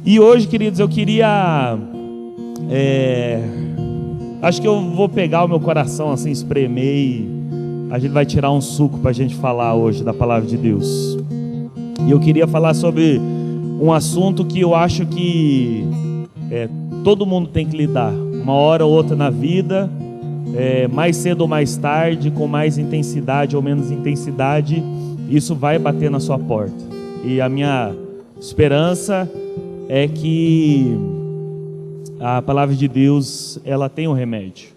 E hoje, queridos, eu queria... acho que eu vou pegar o meu coração assim, espremer e a gente vai tirar um suco para a gente falar hoje da palavra de Deus. E eu queria falar sobre um assunto que eu acho que todo mundo tem que lidar, uma hora ou outra na vida, mais cedo ou mais tarde, com mais intensidade ou menos intensidade, isso vai bater na sua porta. E a minha esperança é que a palavra de Deus, ela tem um remédio.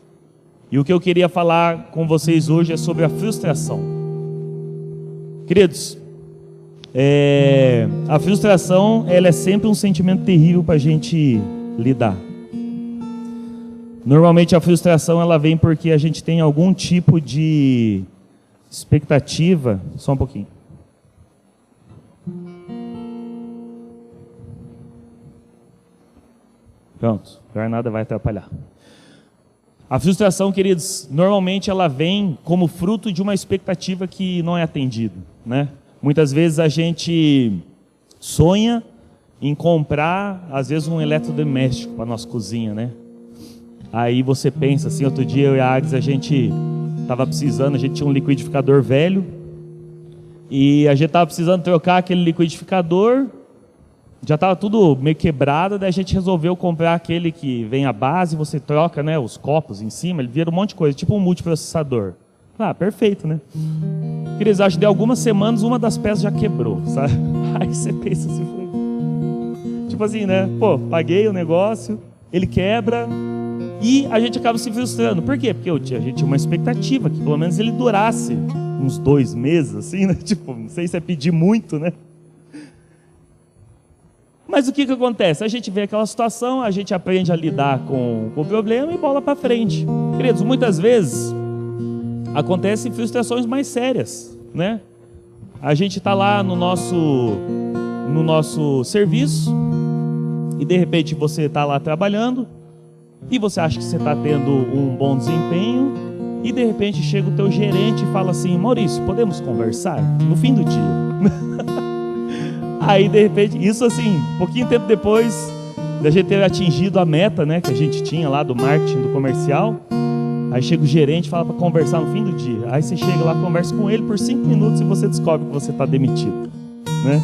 E o que eu queria falar com vocês hoje é sobre a frustração. Queridos, a frustração, ela é sempre um sentimento terrível para a gente lidar. Normalmente a frustração, ela vem porque a gente tem algum tipo de expectativa. Só um pouquinho. Pronto, agora nada vai atrapalhar. A frustração, queridos, normalmente ela vem como fruto de uma expectativa que não é atendida, né? Muitas vezes a gente sonha em comprar, às vezes, um eletrodoméstico para a nossa cozinha, né? Aí você pensa assim, outro dia eu e a Agnes, a gente estava precisando, a gente tinha um liquidificador velho, e a gente estava precisando trocar aquele liquidificador, já estava tudo meio quebrado, daí a gente resolveu comprar aquele que vem a base, você troca, né, os copos em cima, ele vira um monte de coisa, tipo um multiprocessador. Perfeito, né? Queridos, acho que de algumas semanas uma das peças já quebrou, sabe? Aí você pensa assim, tipo assim, né? Pô, paguei o negócio, ele quebra e a gente acaba se frustrando. Por quê? Porque a gente tinha uma expectativa que pelo menos ele durasse uns 2 meses, assim, né? Tipo, não sei se é pedir muito, né? Mas o que acontece? A gente vê aquela situação, a gente aprende a lidar com o problema e bola para frente. Queridos, muitas vezes acontecem frustrações mais sérias, né? A gente está lá no nosso serviço e de repente você está lá trabalhando e você acha que você está tendo um bom desempenho e de repente chega o teu gerente e fala assim: Maurício, podemos conversar no fim do dia? Aí de repente, isso assim, pouquinho tempo depois da gente ter atingido a meta, né, que a gente tinha lá do marketing, do comercial, aí chega o gerente e fala para conversar no fim do dia. Aí você chega lá, conversa com ele por 5 minutos e você descobre que você está demitido, né?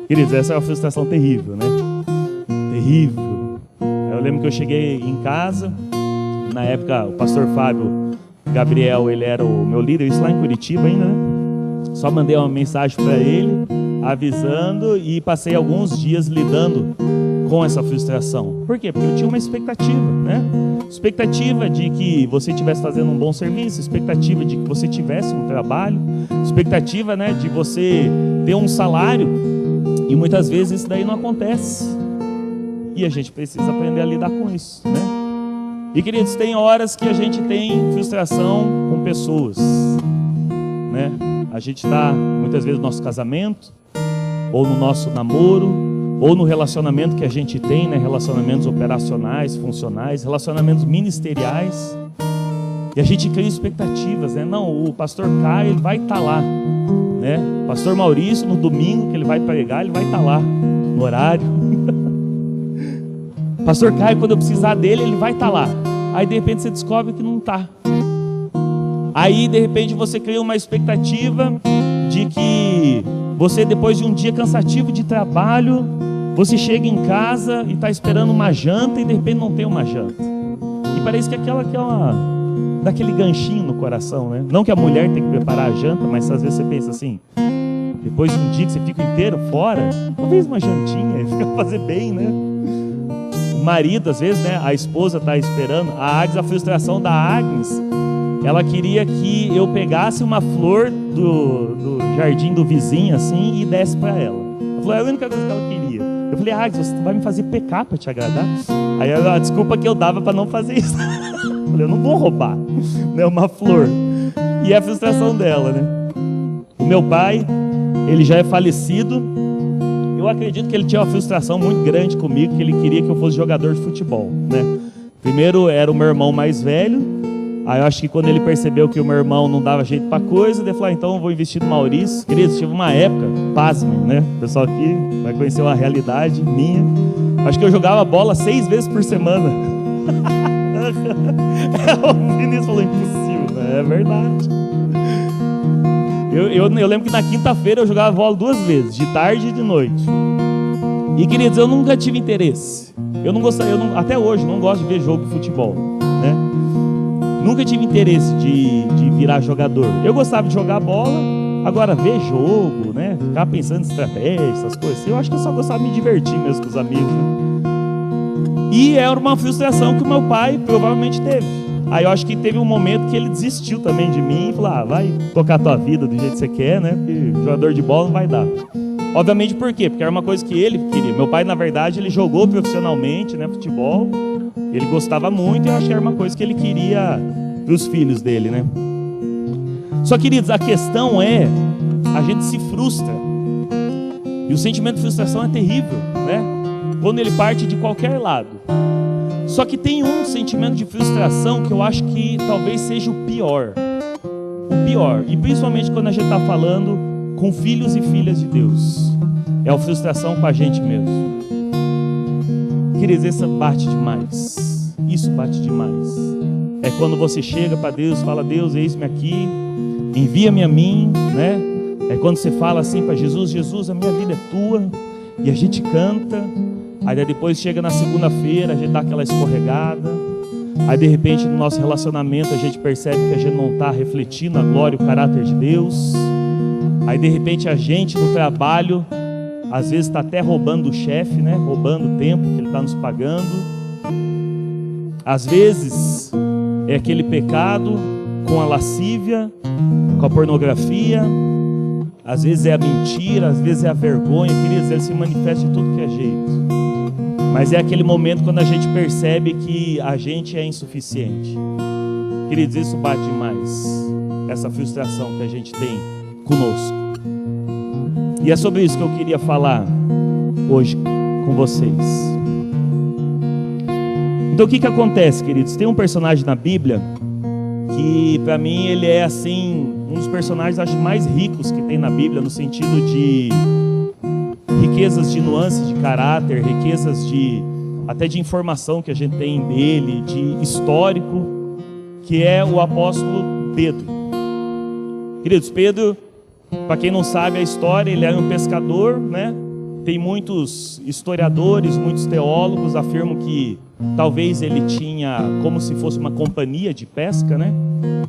Queridos, essa é uma frustração terrível, né? Terrível. Eu lembro que eu cheguei em casa, na época o pastor Fábio Gabriel, ele era o meu líder, isso lá em Curitiba ainda, né? Só mandei uma mensagem para ele, avisando, e passei alguns dias lidando com essa frustração. Por quê? Porque eu tinha uma expectativa, né? Expectativa de que você estivesse fazendo um bom serviço, expectativa de que você tivesse um trabalho, expectativa, né, de você ter um salário, e muitas vezes isso daí não acontece. E a gente precisa aprender a lidar com isso, né? E queridos, tem horas que a gente tem frustração com pessoas, né? A gente está, muitas vezes, no nosso casamento, ou no nosso namoro, ou no relacionamento que a gente tem, né? Relacionamentos operacionais, funcionais, relacionamentos ministeriais, e a gente cria expectativas, né? Não, o pastor Caio, ele vai estar lá, né? O pastor Maurício, no domingo que ele vai pregar, ele vai estar lá, no horário. Pastor Caio, quando eu precisar dele, ele vai estar lá. Aí de repente você descobre que não está. Aí de repente você cria uma expectativa de que você, depois de um dia cansativo de trabalho, você chega em casa e está esperando uma janta e de repente não tem uma janta. E parece que aquela que é dá aquele ganchinho no coração, né? Não que a mulher tem que preparar a janta, mas às vezes você pensa assim, depois de um dia que você fica inteiro fora, talvez uma jantinha, fica fazer bem, né? O marido, às vezes, né? A esposa está esperando. A frustração da Agnes, ela queria que eu pegasse uma flor do jardim do vizinho assim e desse para ela. Ela falou, é a única coisa que ela queria. Eu falei, Agnes, você vai me fazer pecar para te agradar? Aí a desculpa que eu dava para não fazer isso. Eu falei, eu não vou roubar, né, uma flor. E é a frustração dela, né? O meu pai, ele já é falecido. Eu acredito que ele tinha uma frustração muito grande comigo, que ele queria que eu fosse jogador de futebol, né? Primeiro era o meu irmão mais velho, Aí eu acho que quando ele percebeu que o meu irmão não dava jeito pra coisa, ele falou, então eu vou investir no Maurício. Queridos, tive uma época, pasmem, né? O pessoal aqui vai conhecer uma realidade minha. Acho que eu jogava bola 6 vezes por semana. O Vinícius falou, impossível, né? É verdade. Eu lembro que na quinta-feira eu jogava bola 2 vezes, de tarde e de noite. E queridos, eu nunca tive interesse. Eu não gostava, até hoje não gosto de ver jogo de futebol, né? Nunca tive interesse de virar jogador. Eu gostava de jogar bola, agora ver jogo, né? Ficar pensando em estratégia, essas coisas assim. Eu acho que eu só gostava de me divertir mesmo com os amigos, né? E era uma frustração que o meu pai provavelmente teve. Aí eu acho que teve um momento que ele desistiu também de mim e falou, vai tocar a tua vida do jeito que você quer, né? Porque jogador de bola não vai dar. Obviamente por quê? Porque era uma coisa que ele queria. Meu pai, na verdade, ele jogou profissionalmente, né, futebol. Ele gostava muito e eu acho que era uma coisa que ele queria para os filhos dele, né? Só, queridos, a questão é, a gente se frustra. E o sentimento de frustração é terrível, né? Quando ele parte de qualquer lado. Só que tem um sentimento de frustração que eu acho que talvez seja o pior. O pior. E principalmente quando a gente está falando com filhos e filhas de Deus. É a frustração com a gente mesmo. Queridos, isso bate demais. Isso bate demais. É quando você chega para Deus e fala, Deus, eis-me aqui, envia-me a mim, né? É quando você fala assim para Jesus, Jesus, a minha vida é tua. E a gente canta. Aí depois chega na segunda-feira, a gente dá aquela escorregada. Aí de repente no nosso relacionamento a gente percebe que a gente não está refletindo a glória e o caráter de Deus. Aí de repente a gente no trabalho, às vezes está até roubando o chefe, né? Roubando o tempo que ele está nos pagando. Às vezes é aquele pecado com a lascívia, com a pornografia. Às vezes é a mentira, às vezes é a vergonha. Queridos, ele se manifesta de tudo que é jeito. Mas é aquele momento quando a gente percebe que a gente é insuficiente. Queridos, isso bate demais. Essa frustração que a gente tem conosco. E é sobre isso que eu queria falar hoje com vocês. Então o que acontece, queridos? Tem um personagem na Bíblia que para mim ele é assim, um dos personagens acho mais ricos que tem na Bíblia, no sentido de riquezas de nuances de caráter, riquezas até de informação que a gente tem dele, de histórico, que é o apóstolo Pedro. Queridos, Pedro, para quem não sabe a história, ele era um pescador, né? Tem muitos historiadores, muitos teólogos afirmam que talvez ele tinha como se fosse uma companhia de pesca, né?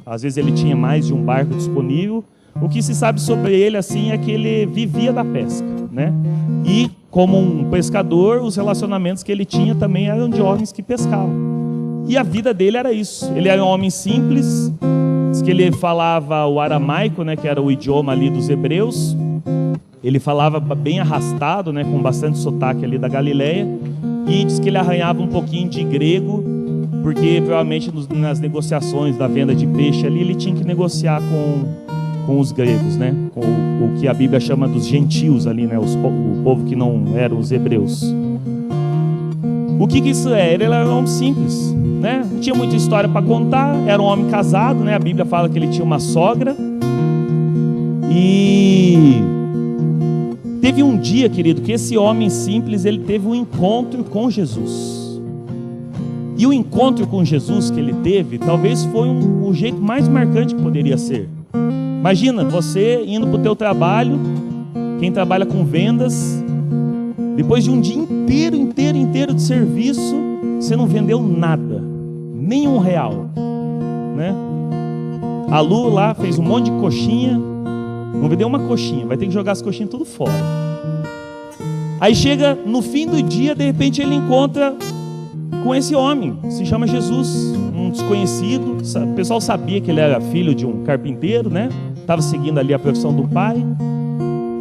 Às vezes ele tinha mais de um barco disponível. O que se sabe sobre ele assim é que ele vivia da pesca, né? E como um pescador, os relacionamentos que ele tinha também eram de homens que pescavam. E a vida dele era isso. Ele era um homem simples, diz que ele falava o aramaico, né, que era o idioma ali dos hebreus. Ele falava bem arrastado, né, com bastante sotaque ali da Galileia. E diz que ele arranhava um pouquinho de grego, porque provavelmente nas negociações da venda de peixe ali, ele tinha que negociar com os gregos, né? Com o que a Bíblia chama dos gentios ali, né? O povo que não eram os hebreus. O que isso é? Ele era um homem simples, né? Não tinha muita história para contar, era um homem casado, né? A Bíblia fala que ele tinha uma sogra. E teve um dia, querido, que esse homem simples, ele teve um encontro com Jesus. E o encontro com Jesus que ele teve, talvez foi o jeito mais marcante que poderia ser. Imagina, você indo para o teu trabalho, quem trabalha com vendas, depois de um dia inteiro de serviço, você não vendeu nada, nem R$1, né? A Lu lá fez um monte de coxinha, não vendeu uma coxinha, vai ter que jogar as coxinhas tudo fora. Aí chega no fim do dia, de repente ele encontra com esse homem, se chama Jesus, um desconhecido. O pessoal sabia que ele era filho de um carpinteiro, né? Estava seguindo ali a profissão do pai.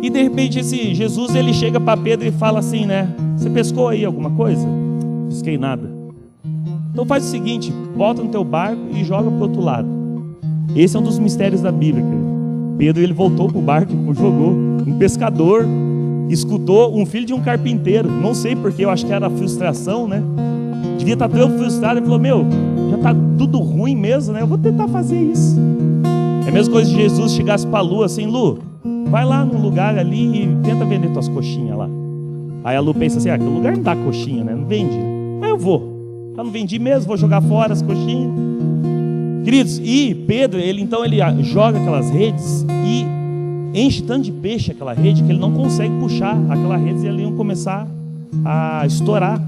E de repente esse Jesus, ele chega para Pedro e fala assim, né? Você pescou aí alguma coisa? Pesquei nada. Então faz o seguinte, volta no teu barco e joga para o outro lado. Esse é um dos mistérios da Bíblia, querido. Pedro, ele voltou para o barco e jogou. Um pescador escutou um filho de um carpinteiro. Não sei porque, eu acho que era a frustração, né? Devia estar tão frustrado. Ele falou, já está tudo ruim mesmo, né? Eu vou tentar fazer isso. É a mesma coisa se Jesus chegasse para a Lu assim: Lu, vai lá num lugar ali e tenta vender tuas coxinhas lá. Aí a Lu pensa assim: aquele lugar não dá coxinha, né? Não vende. Mas eu vou. Eu não vendi mesmo, vou jogar fora as coxinhas. Queridos, e Pedro, ele joga aquelas redes e enche tanto de peixe aquela rede que ele não consegue puxar aquela rede e eles iam começar a estourar.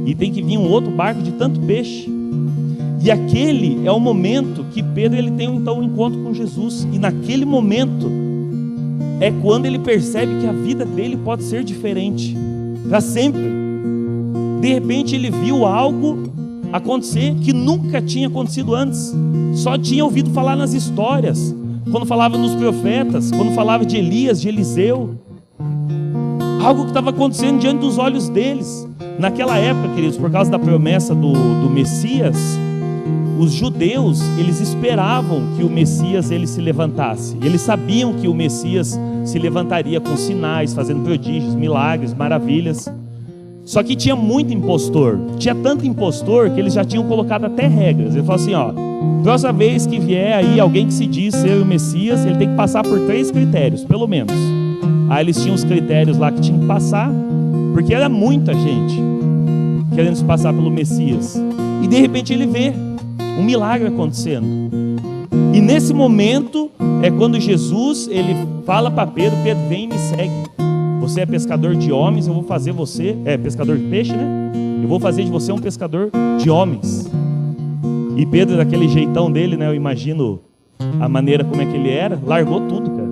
E tem que vir um outro barco de tanto peixe. E aquele é o momento que Pedro ele tem então um encontro com Jesus. E naquele momento é quando ele percebe que a vida dele pode ser diferente para sempre. De repente ele viu algo acontecer que nunca tinha acontecido antes. Só tinha ouvido falar nas histórias, quando falava nos profetas, quando falava de Elias, de Eliseu. Algo que estava acontecendo diante dos olhos deles. Naquela época, queridos, por causa da promessa do Messias, os judeus, eles esperavam que o Messias ele se levantasse. Eles sabiam que o Messias se levantaria com sinais, fazendo prodígios, milagres, maravilhas. Só que tinha muito impostor. Tinha tanto impostor que eles já tinham colocado até regras. Ele falou assim: ó, próxima vez que vier aí alguém que se diz ser o Messias, ele tem que passar por 3 critérios, pelo menos. Aí eles tinham os critérios lá que tinham que passar, porque era muita gente querendo se passar pelo Messias. E de repente ele vê um milagre acontecendo. E nesse momento é quando Jesus ele fala para Pedro: Pedro, vem e me segue. Você é pescador de homens, eu vou fazer você... pescador de peixe, né? Eu vou fazer de você um pescador de homens. E Pedro, daquele jeitão dele, né? Eu imagino a maneira como é que ele era. Largou tudo, cara.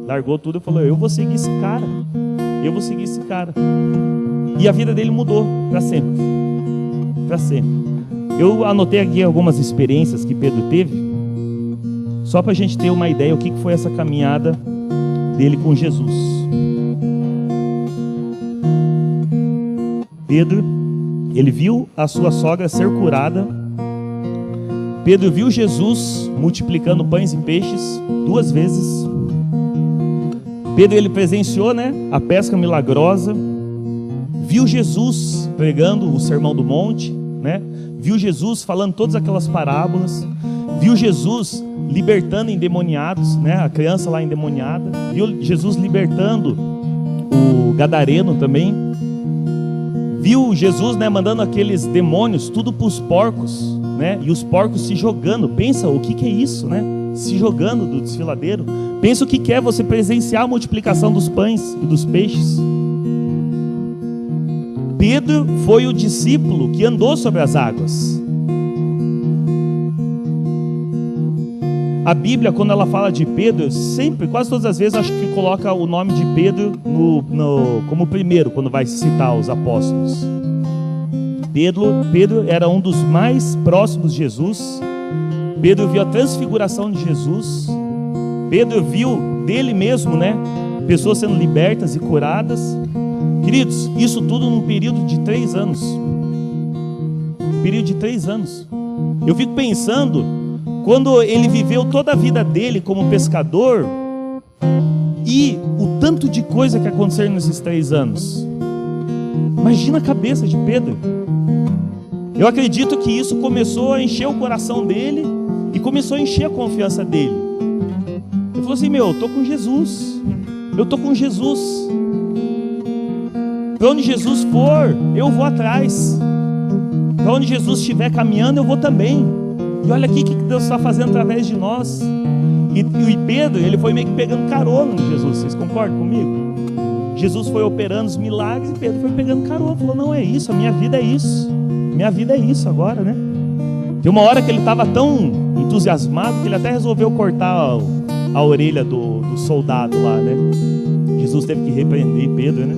Largou tudo e falou: eu vou seguir esse cara. Eu vou seguir esse cara. E a vida dele mudou para sempre. Para sempre. Eu anotei aqui algumas experiências que Pedro teve, só para a gente ter uma ideia o que foi essa caminhada dele com Jesus. Pedro, ele viu a sua sogra ser curada. Pedro viu Jesus multiplicando pães e peixes 2 vezes. Pedro, ele presenciou, né, a pesca milagrosa. Viu Jesus pregando o Sermão do Monte, né? Viu Jesus falando todas aquelas parábolas. Viu Jesus libertando endemoniados, né? A criança lá endemoniada. Viu Jesus libertando o gadareno também. Viu Jesus, né, mandando aqueles demônios tudo para os porcos, né? E os porcos se jogando. Pensa o que é isso, né? Se jogando do desfiladeiro. Pensa o que é você presenciar a multiplicação dos pães e dos peixes. Pedro foi o discípulo que andou sobre as águas. A Bíblia, quando ela fala de Pedro, sempre, quase todas as vezes, acho que coloca o nome de Pedro como primeiro, quando vai citar os apóstolos. Pedro era um dos mais próximos de Jesus. Pedro viu a transfiguração de Jesus. Pedro viu dele mesmo, né, pessoas sendo libertas e curadas. Queridos, isso tudo num período de 3 anos. Período de 3 anos. Eu fico pensando, quando ele viveu toda a vida dele como pescador, e o tanto de coisa que aconteceu nesses 3 anos. Imagina a cabeça de Pedro. Eu acredito que isso começou a encher o coração dele e começou a encher a confiança dele. Ele falou assim: eu estou com Jesus. Eu estou com Jesus. Para onde Jesus for, eu vou atrás. Para onde Jesus estiver caminhando, eu vou também. E olha aqui o que Deus está fazendo através de nós. E Pedro, ele foi meio que pegando carona em Jesus. Vocês concordam comigo? Jesus foi operando os milagres e Pedro foi pegando carona. Falou: não, é isso, a minha vida é isso. Minha vida é isso agora, né? Tem uma hora que ele estava tão entusiasmado que ele até resolveu cortar a orelha do soldado lá, né? Jesus teve que repreender Pedro, né?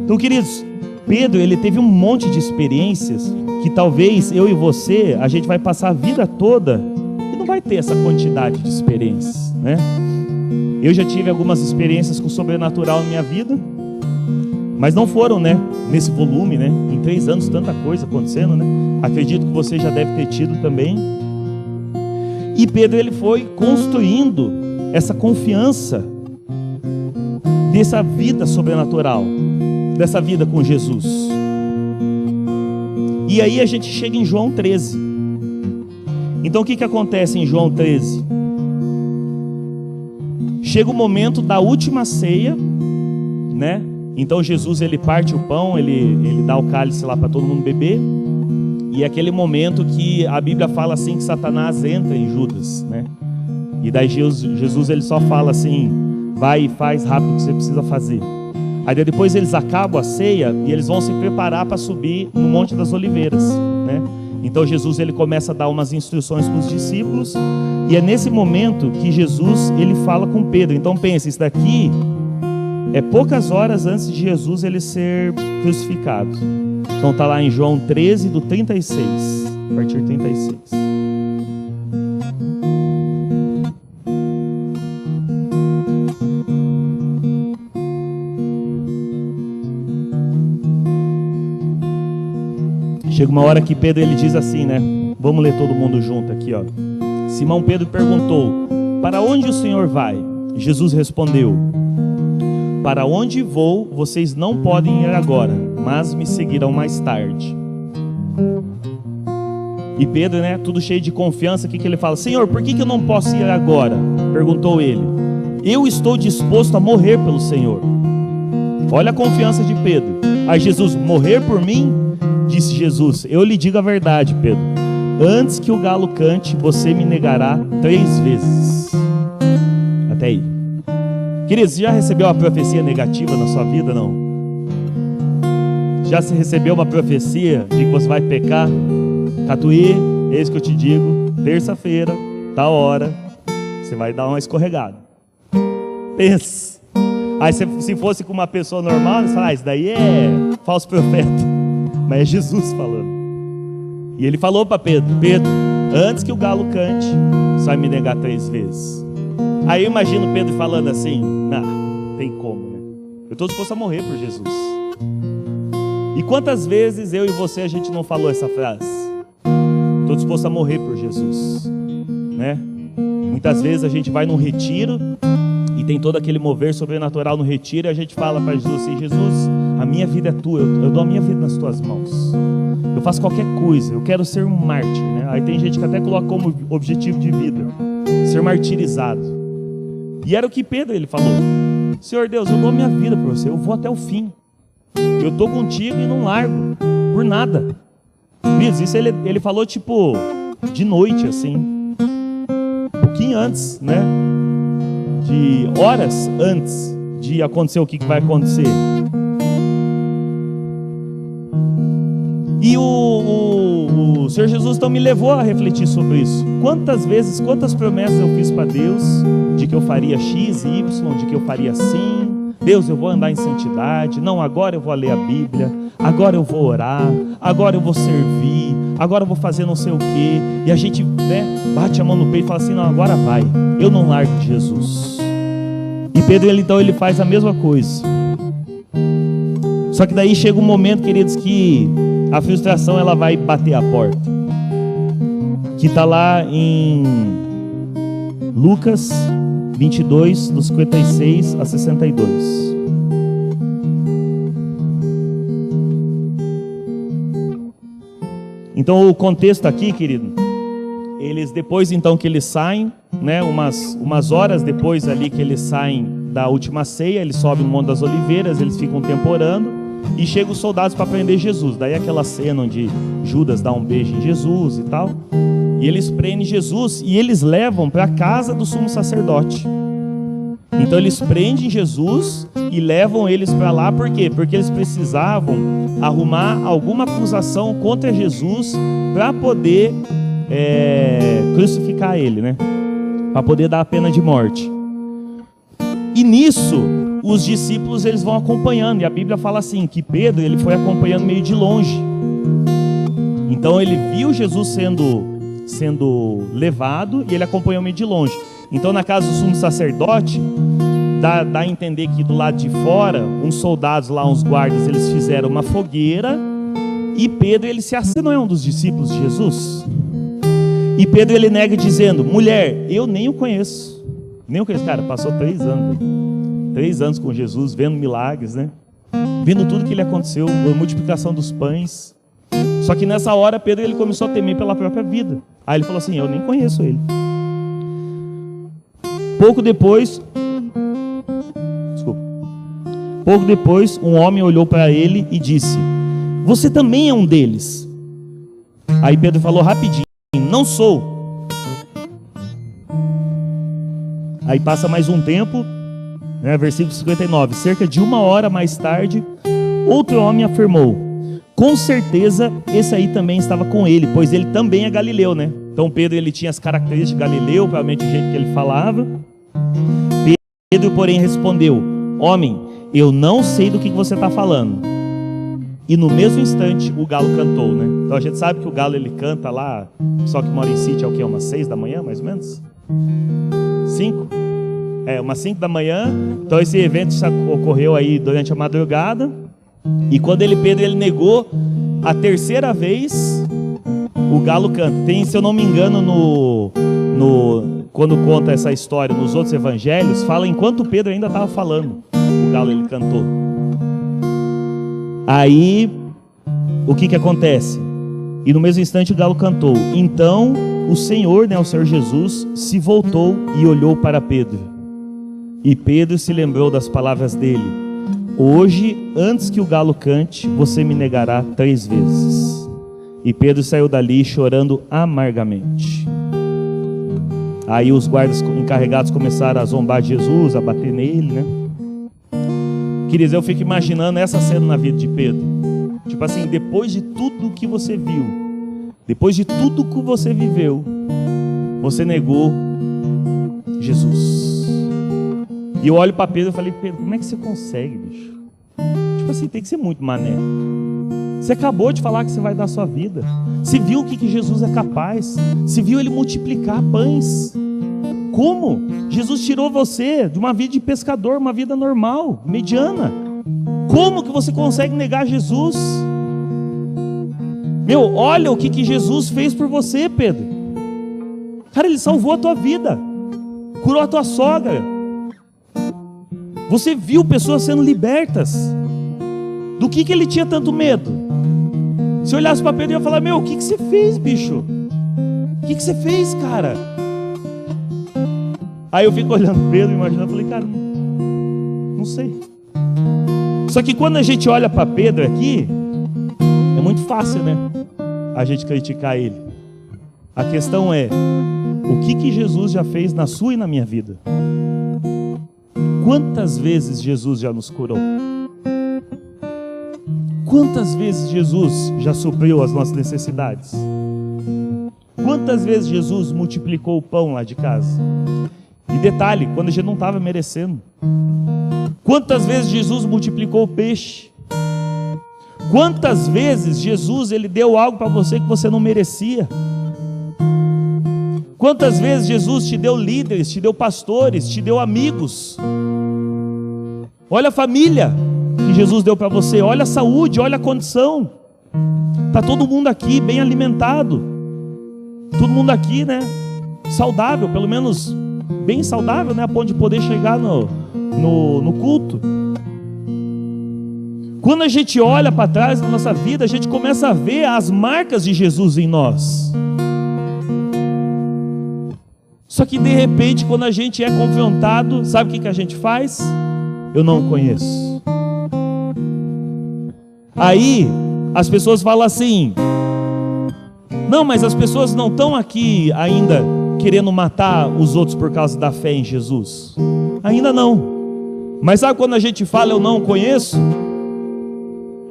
Então, queridos, Pedro, ele teve um monte de experiências que talvez eu e você, a gente vai passar a vida toda e não vai ter essa quantidade de experiências, né? Eu já tive algumas experiências com o sobrenatural na minha vida, mas não foram, né, nesse volume, né? Em 3 anos, tanta coisa acontecendo, né? Acredito que você já deve ter tido também. E Pedro, ele foi construindo essa confiança dessa vida sobrenatural, dessa vida com Jesus. E aí a gente chega em João 13. Então o que acontece em João 13? Chega o momento da última ceia, né? Então Jesus, ele parte o pão, ele dá o cálice lá para todo mundo beber. E é aquele momento que a Bíblia fala assim que Satanás entra em Judas, né? E daí Jesus ele só fala assim: vai e faz rápido o que você precisa fazer. Aí depois eles acabam a ceia e eles vão se preparar para subir no Monte das Oliveiras, né? Então Jesus ele começa a dar umas instruções para os discípulos. E é nesse momento que Jesus ele fala com Pedro. Então pensa, isso daqui é poucas horas antes de Jesus ele ser crucificado. Então está lá em João 13, do 36, a partir de 36. Chega uma hora que Pedro ele diz assim, né? Vamos ler todo mundo junto aqui, ó. Simão Pedro perguntou: para onde o Senhor vai? Jesus respondeu: para onde vou, vocês não podem ir agora, mas me seguirão mais tarde. E Pedro, né, tudo cheio de confiança, o que ele fala? Senhor, por que eu não posso ir agora? Perguntou ele. Eu estou disposto a morrer pelo Senhor. Olha a confiança de Pedro. Aí Jesus: morrer por mim? Disse Jesus: eu lhe digo a verdade, Pedro. Antes que o galo cante, você me negará 3 vezes. Até aí. Queridos, já recebeu uma profecia negativa na sua vida, não? Já se recebeu uma profecia de que você vai pecar? Catuí, eis que eu te digo, terça-feira, tal hora, você vai dar uma escorregada. Pensa. Aí se fosse com uma pessoa normal, você fala: isso daí é falso profeta. Mas é Jesus falando. E ele falou para Pedro: Pedro, antes que o galo cante, você vai me negar 3 vezes. Aí eu imagino Pedro falando assim: não tem como, né? Eu estou disposto a morrer por Jesus. E quantas vezes eu e você a gente não falou essa frase? Estou disposto a morrer por Jesus, né? Muitas vezes a gente vai num retiro e tem todo aquele mover sobrenatural no retiro, e a gente fala para Jesus assim: Jesus, a minha vida é tua, eu dou a minha vida nas tuas mãos, eu faço qualquer coisa, eu quero ser um mártir, né? Aí tem gente que até coloca como objetivo de vida ser martirizado. E era o que Pedro ele falou: Senhor Deus, eu dou a minha vida para você, eu vou até o fim, eu estou contigo e não largo por nada. Isso ele falou tipo de noite, assim, um pouquinho antes, né? De horas antes de acontecer o que vai acontecer. E o Senhor Jesus então me levou a refletir sobre isso. Quantas vezes, quantas promessas eu fiz para Deus de que eu faria X e Y, de que eu faria assim. Deus, eu vou andar em santidade. Não, agora eu vou ler a Bíblia. Agora eu vou orar. Agora eu vou servir. Agora eu vou fazer não sei o quê. E a gente, né, bate a mão no peito e fala assim: não, agora vai. Eu não largo de Jesus. E Pedro, ele faz a mesma coisa. Só que daí chega um momento, queridos, que a frustração ela vai bater a porta. Que está lá em Lucas 22, dos 56 a 62. Então o contexto aqui, querido, eles depois então que eles saem, né, umas horas depois ali que eles saem da última ceia, eles sobem no Monte das Oliveiras, eles ficam um tempo orando, e chegam os soldados para prender Jesus. Daí aquela cena onde Judas dá um beijo em Jesus e tal, e eles prendem Jesus e eles levam para a casa do sumo sacerdote. Então eles prendem Jesus e levam eles para lá. Por quê? Porque eles precisavam arrumar alguma acusação contra Jesus para poder crucificar ele, né? Para poder dar a pena de morte. E nisso os discípulos eles vão acompanhando, e a Bíblia fala assim que Pedro ele foi acompanhando meio de longe. Então ele viu Jesus sendo levado e ele acompanhou meio de longe. Então na casa do sumo sacerdote dá a entender que do lado de fora uns soldados lá, uns guardas, eles fizeram uma fogueira, e Pedro ele se assenta, não é um dos discípulos de Jesus? E Pedro ele nega dizendo: mulher, eu nem o conheço. Nem o conheço. Cara, passou 3 anos, 3 anos com Jesus, vendo milagres, né? Vendo tudo que ele aconteceu, a multiplicação dos pães. Só que nessa hora Pedro ele começou a temer pela própria vida. Aí ele falou assim: eu nem conheço ele. Pouco depois, um homem olhou para ele e disse: você também é um deles. Aí Pedro falou rapidinho: não sou. Aí passa mais um tempo, né, versículo 59. Cerca de 1 hora mais tarde, outro homem afirmou: com certeza esse aí também estava com ele, pois ele também é galileu, né? Então Pedro ele tinha as características de galileu, provavelmente o jeito que ele falava. Pedro, porém, respondeu: homem, eu não sei do que você está falando. E no mesmo instante o galo cantou, né? Então a gente sabe que o galo ele canta lá, só que mora em sítio é o quê? Umas 6 da manhã, mais ou menos? 5? Umas 5 da manhã. Então esse evento ocorreu aí durante a madrugada. E quando Pedro ele negou a terceira vez, o galo canta. Tem, se eu não me engano, quando conta essa história nos outros evangelhos, fala enquanto Pedro ainda estava falando, o galo ele cantou. Aí, o que acontece? E no mesmo instante o galo cantou. Então o Senhor, né, o Senhor Jesus, se voltou e olhou para Pedro. E Pedro se lembrou das palavras dele: hoje, antes que o galo cante, você me negará 3 vezes. E Pedro saiu dali chorando amargamente. Aí os guardas encarregados começaram a zombar de Jesus, a bater nele, né? Queridos, eu fico imaginando essa cena na vida de Pedro. Tipo assim, depois de tudo que você viu, depois de tudo que você viveu, você negou Jesus. E eu olho para Pedro e falei: Pedro, como é que você consegue, bicho? Tipo assim, tem que ser muito mané. Você acabou de falar que você vai dar a sua vida. Você viu o que Jesus é capaz. Você viu ele multiplicar pães. Como? Jesus tirou você de uma vida de pescador, uma vida normal, mediana. Como que você consegue negar Jesus? Meu, olha o que Jesus fez por você, Pedro. Cara, ele salvou a tua vida, curou a tua sogra. Você viu pessoas sendo libertas. Do que ele tinha tanto medo? Se eu olhasse para Pedro, eu ia falar: meu, o que você fez, bicho? O que você fez, cara? Aí eu fico olhando Pedro, imaginando, falei: cara, não sei. Só que quando a gente olha para Pedro aqui, é muito fácil, né? A gente criticar ele. A questão é: o que Jesus já fez na sua e na minha vida? Quantas vezes Jesus já nos curou? Quantas vezes Jesus já supriu as nossas necessidades? Quantas vezes Jesus multiplicou o pão lá de casa? E detalhe, quando a gente não estava merecendo. Quantas vezes Jesus multiplicou o peixe? Quantas vezes Jesus ele deu algo para você que você não merecia? Quantas vezes Jesus te deu líderes, te deu pastores, te deu amigos? Olha a família que Jesus deu para você, olha a saúde, olha a condição. Está todo mundo aqui bem alimentado, todo mundo aqui, né, saudável, pelo menos bem saudável, né, a ponto de poder chegar no culto. Quando a gente olha para trás da nossa vida, a gente começa a ver as marcas de Jesus em nós. Só que de repente, quando a gente é confrontado, sabe o que a gente faz? Eu não conheço. Aí as pessoas falam assim: não, mas as pessoas não estão aqui ainda querendo matar os outros por causa da fé em Jesus. Ainda não. Mas sabe quando a gente fala eu não conheço?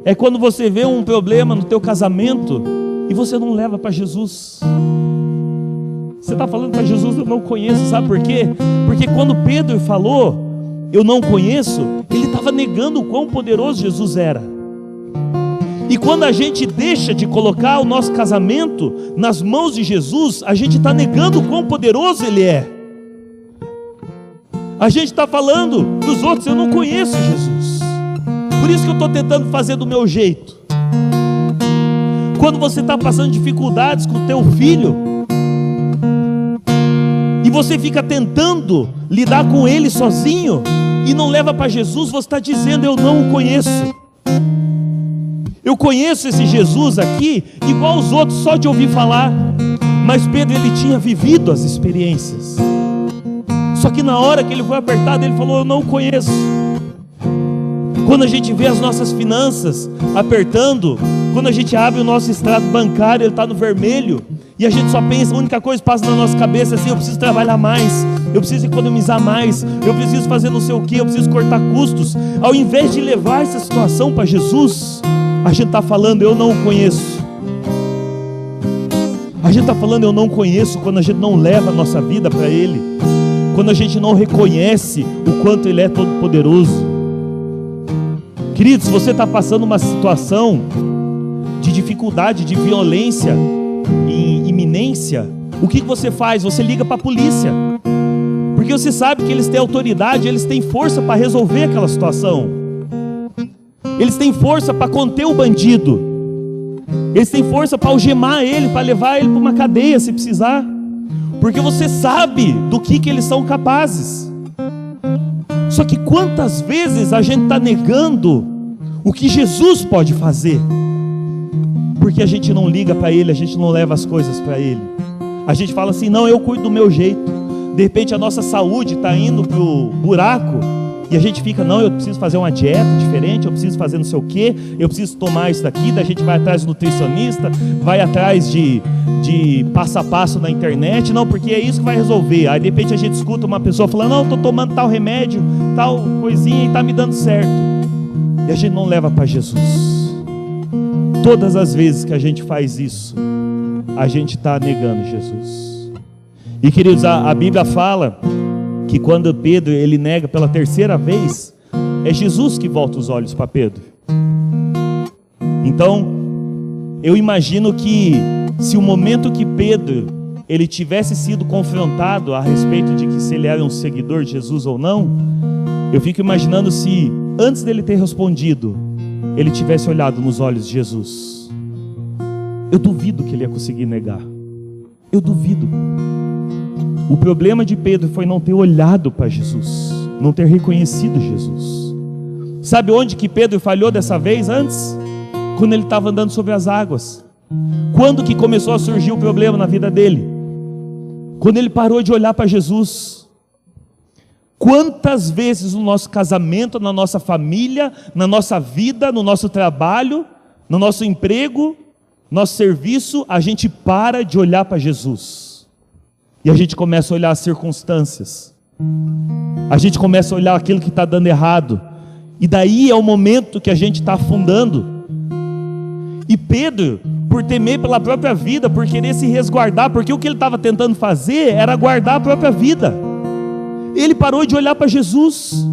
É quando você vê um problema no teu casamento e você não leva para Jesus. Você está falando para Jesus: eu não conheço. Sabe por quê? Porque quando Pedro falou eu não conheço, ele estava negando o quão poderoso Jesus era. E quando a gente deixa de colocar o nosso casamento nas mãos de Jesus, a gente está negando o quão poderoso Ele é. A gente está falando para os outros: eu não conheço Jesus, por isso que eu estou tentando fazer do meu jeito. Quando você está passando dificuldades com o teu filho, e você fica tentando lidar com ele sozinho, e não leva para Jesus, você está dizendo: eu não o conheço. Eu conheço esse Jesus aqui igual os outros, só de ouvir falar. Mas Pedro, ele tinha vivido as experiências. Só que na hora que ele foi apertado, ele falou: eu não conheço. Quando a gente vê as nossas finanças apertando, quando a gente abre o nosso extrato bancário, ele está no vermelho, e a gente só pensa, a única coisa que passa na nossa cabeça é assim: eu preciso trabalhar mais, eu preciso economizar mais, eu preciso fazer não sei o que, eu preciso cortar custos. Ao invés de levar essa situação para Jesus, a gente está falando: eu não o conheço. A gente está falando: eu não conheço, quando a gente não leva a nossa vida para Ele, quando a gente não reconhece o quanto Ele é todo poderoso. Queridos, se você está passando uma situação de dificuldade, de violência e iminência, o que você faz? Você liga para a polícia, porque você sabe que eles têm autoridade, eles têm força para resolver aquela situação, eles têm força para conter o bandido, eles têm força para algemar ele, para levar ele para uma cadeia se precisar, porque você sabe do que eles são capazes. Só que quantas vezes a gente está negando o que Jesus pode fazer, porque a gente não liga para Ele, a gente não leva as coisas para Ele. A gente fala assim: não, eu cuido do meu jeito. De repente a nossa saúde está indo para o buraco, e a gente fica: não, eu preciso fazer uma dieta diferente, eu preciso fazer não sei o que, eu preciso tomar isso daqui. Daí a gente vai atrás do nutricionista, vai atrás de passo a passo na internet, não, porque é isso que vai resolver. Aí de repente a gente escuta uma pessoa falando: não, estou tomando tal remédio, tal coisinha, e está me dando certo. E a gente não leva para Jesus. Todas as vezes que a gente faz isso, a gente está negando Jesus. E queridos, a Bíblia fala que quando Pedro ele nega pela terceira vez, é Jesus que volta os olhos para Pedro. Então, eu imagino que se o momento que Pedro ele tivesse sido confrontado a respeito de que se ele era um seguidor de Jesus ou não, eu fico imaginando se antes dele ter respondido, ele tivesse olhado nos olhos de Jesus. Eu duvido que ele ia conseguir negar. Eu duvido. O problema de Pedro foi não ter olhado para Jesus, não ter reconhecido Jesus. Sabe onde que Pedro falhou dessa vez antes? Quando ele estava andando sobre as águas. Quando que começou a surgir o problema na vida dele? Quando ele parou de olhar para Jesus. Quantas vezes no nosso casamento, na nossa família, na nossa vida, no nosso trabalho, no nosso emprego, nosso serviço, a gente para de olhar para Jesus, e a gente começa a olhar as circunstâncias, a gente começa a olhar aquilo que está dando errado, e daí é o momento que a gente está afundando. E Pedro, por temer pela própria vida, por querer se resguardar, porque o que ele estava tentando fazer era guardar a própria vida, ele parou de olhar para Jesus.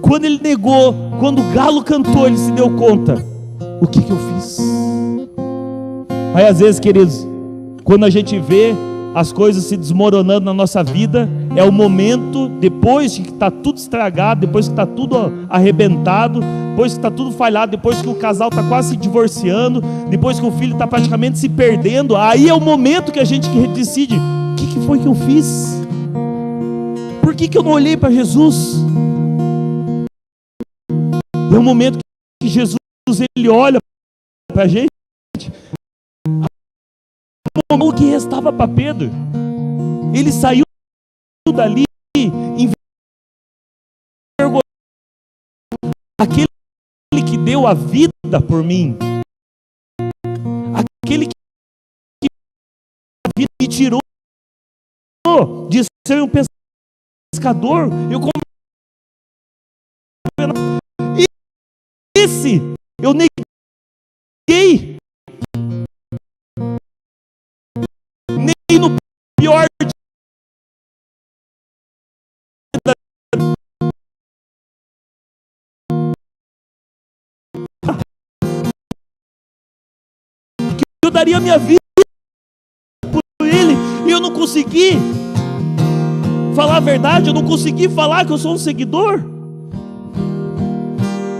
Quando ele negou, quando o galo cantou, ele se deu conta: o que eu fiz? Aí às vezes, queridos, quando a gente vê as coisas se desmoronando na nossa vida, é o momento, depois que está tudo estragado, depois que está tudo arrebentado, depois que está tudo falhado, depois que o casal está quase se divorciando, depois que o filho está praticamente se perdendo, aí é o momento que a gente decide: o que foi que eu fiz? Por que eu não olhei para Jesus? É o momento que Jesus ele olha para a gente. O que restava para Pedro? Ele saiu dali envergonhado. Aquele que deu a vida por mim, aquele que me tirou de ser um pescador, esse eu neguei, nem no pior que eu daria minha vida por ele, e eu não consegui falar a verdade, eu não consegui falar que eu sou um seguidor.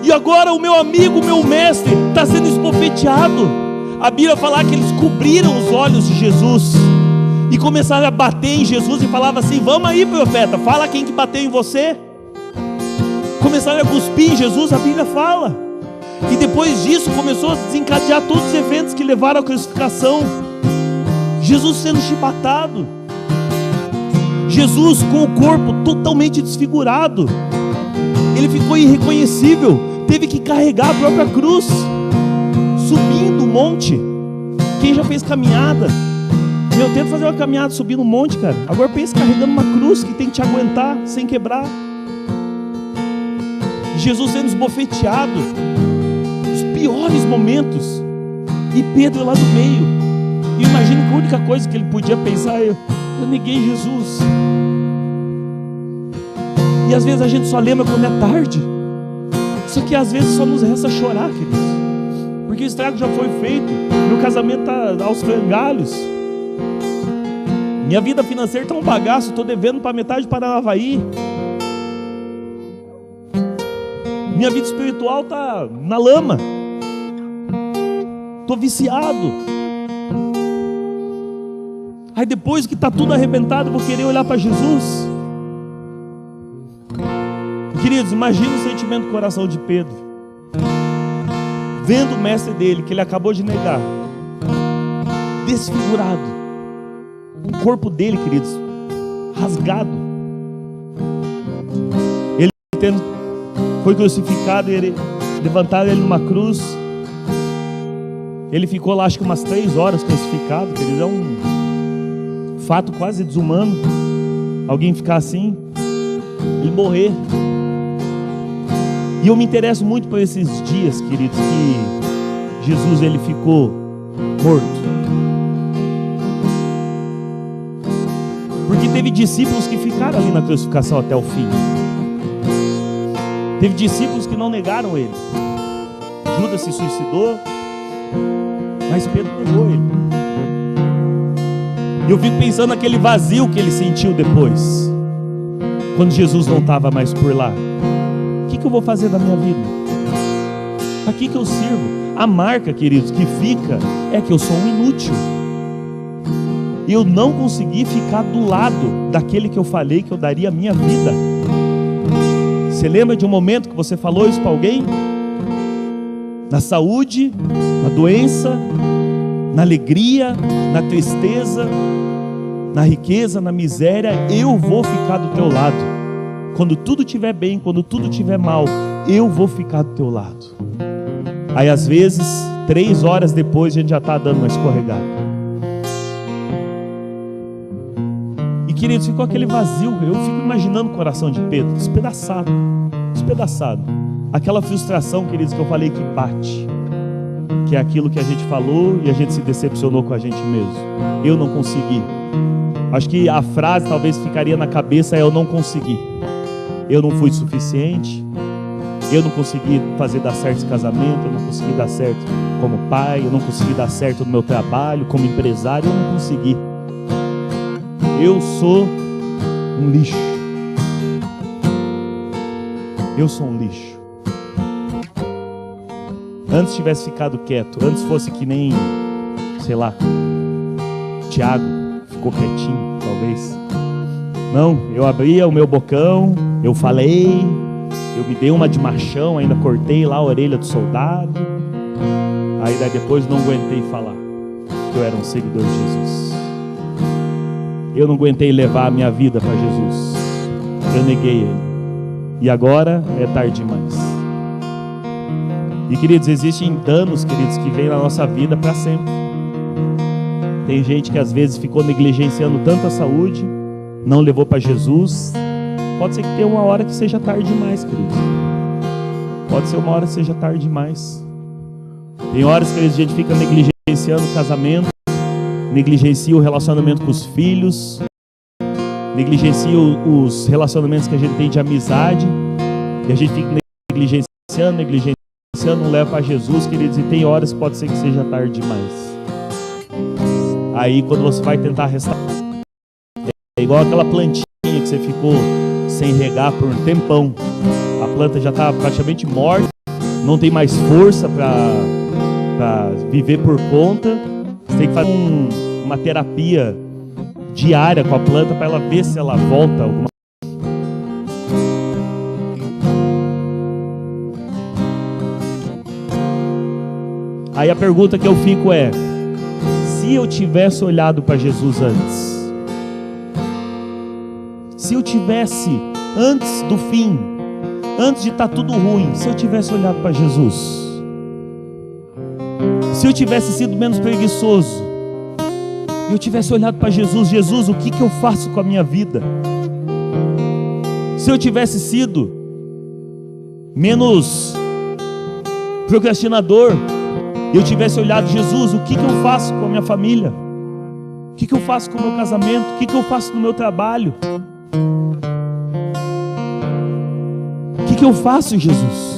E agora o meu amigo, o meu mestre, está sendo esbofeteado. A Bíblia fala que eles cobriram os olhos de Jesus e começaram a bater em Jesus, e falava assim: vamos aí, profeta, fala quem que bateu em você. Começaram a cuspir em Jesus, a Bíblia fala. E depois disso começou a desencadear todos os eventos que levaram à crucificação. Jesus sendo chibatado, Jesus com o corpo totalmente desfigurado, ele ficou irreconhecível, teve que carregar a própria cruz, subindo o monte. Quem já fez caminhada? Eu tento fazer uma caminhada subindo um monte, cara. Agora pensa carregando uma cruz que tem que te aguentar sem quebrar. Jesus sendo esbofeteado, os piores momentos, e Pedro lá no meio. E imagino que a única coisa que ele podia pensar é: eu neguei Jesus. E às vezes a gente só lembra quando é tarde. Só que às vezes só nos resta chorar, queridos, porque o estrago já foi feito. Meu casamento está aos frangalhos. Minha vida financeira está um bagaço. Estou devendo para metade de Paranavaí. Minha vida espiritual está na lama. Estou viciado. Aí depois que está tudo arrebentado, eu vou querer olhar para Jesus. Queridos, imagina o sentimento do coração de Pedro, vendo o mestre dele, que ele acabou de negar, desfigurado, o corpo dele, queridos, rasgado. Ele foi crucificado, ele levantaram ele numa cruz. Ele ficou lá acho que umas 3 horas crucificado, queridos. É um fato quase desumano alguém ficar assim e morrer. E eu me interesso muito por esses dias, queridos, que Jesus ele ficou morto. Porque teve discípulos que ficaram ali na crucificação até o fim. Teve discípulos que não negaram ele. Judas se suicidou, mas Pedro negou ele. E eu fico pensando naquele vazio que ele sentiu depois, quando Jesus não estava mais por lá. O que eu vou fazer da minha vida? A que eu sirvo? A marca, queridos, que fica é que eu sou um inútil. Eu não consegui ficar do lado daquele que eu falei que eu daria a minha vida. Você lembra de um momento que você falou isso para alguém? Na saúde, na doença, na alegria, na tristeza, na riqueza, na miséria, eu vou ficar do teu lado. Quando tudo estiver bem, quando tudo estiver mal, eu vou ficar do teu lado. Aí às vezes, 3 horas depois, a gente já está dando uma escorregada. E queridos, ficou aquele vazio. Eu fico imaginando o coração de Pedro, despedaçado, despedaçado. Aquela frustração, queridos, que eu falei que bate, que é aquilo que a gente falou e a gente se decepcionou com a gente mesmo. Eu não consegui. Acho que a frase talvez ficaria na cabeça: eu não consegui. Eu não fui suficiente, eu não consegui fazer dar certo esse casamento, eu não consegui dar certo como pai, eu não consegui dar certo no meu trabalho, como empresário, eu não consegui. Eu sou um lixo. Eu sou um lixo. Antes tivesse ficado quieto, antes fosse que nem, sei lá, Tiago, ficou quietinho, talvez. Não, eu abria o meu bocão, eu falei, eu me dei uma de machão, ainda cortei lá a orelha do soldado. Aí daí depois não aguentei falar que eu era um seguidor de Jesus. Eu não aguentei levar a minha vida para Jesus. Eu neguei ele. E agora é tarde demais. E queridos, existem danos, queridos, que vêm na nossa vida para sempre. Tem gente que às vezes ficou negligenciando tanto a saúde, não levou para Jesus. Pode ser que tenha uma hora que seja tarde demais, queridos. Pode ser uma hora que seja tarde demais. Tem horas que a gente fica negligenciando o casamento, negligencia o relacionamento com os filhos, negligencia os relacionamentos que a gente tem de amizade, e a gente fica negligenciando, não leva para Jesus, queridos. E tem horas que pode ser que seja tarde demais. Aí quando você vai tentar restaurar, é igual aquela plantinha que você ficou sem regar por um tempão. A planta já está praticamente morta, não tem mais força para viver por conta. Você tem que fazer uma terapia diária com a planta para ela ver se ela volta alguma. Aí a pergunta que eu fico é: se eu tivesse olhado para Jesus antes, se eu tivesse antes do fim, antes de estar tudo ruim, se eu tivesse olhado para Jesus, se eu tivesse sido menos preguiçoso, e eu tivesse olhado para Jesus, Jesus, o que eu faço com a minha vida? Se eu tivesse sido menos procrastinador, eu tivesse olhado, Jesus, o que eu faço com a minha família? O que eu faço com o meu casamento? O que eu faço no meu trabalho? O que eu faço, Jesus?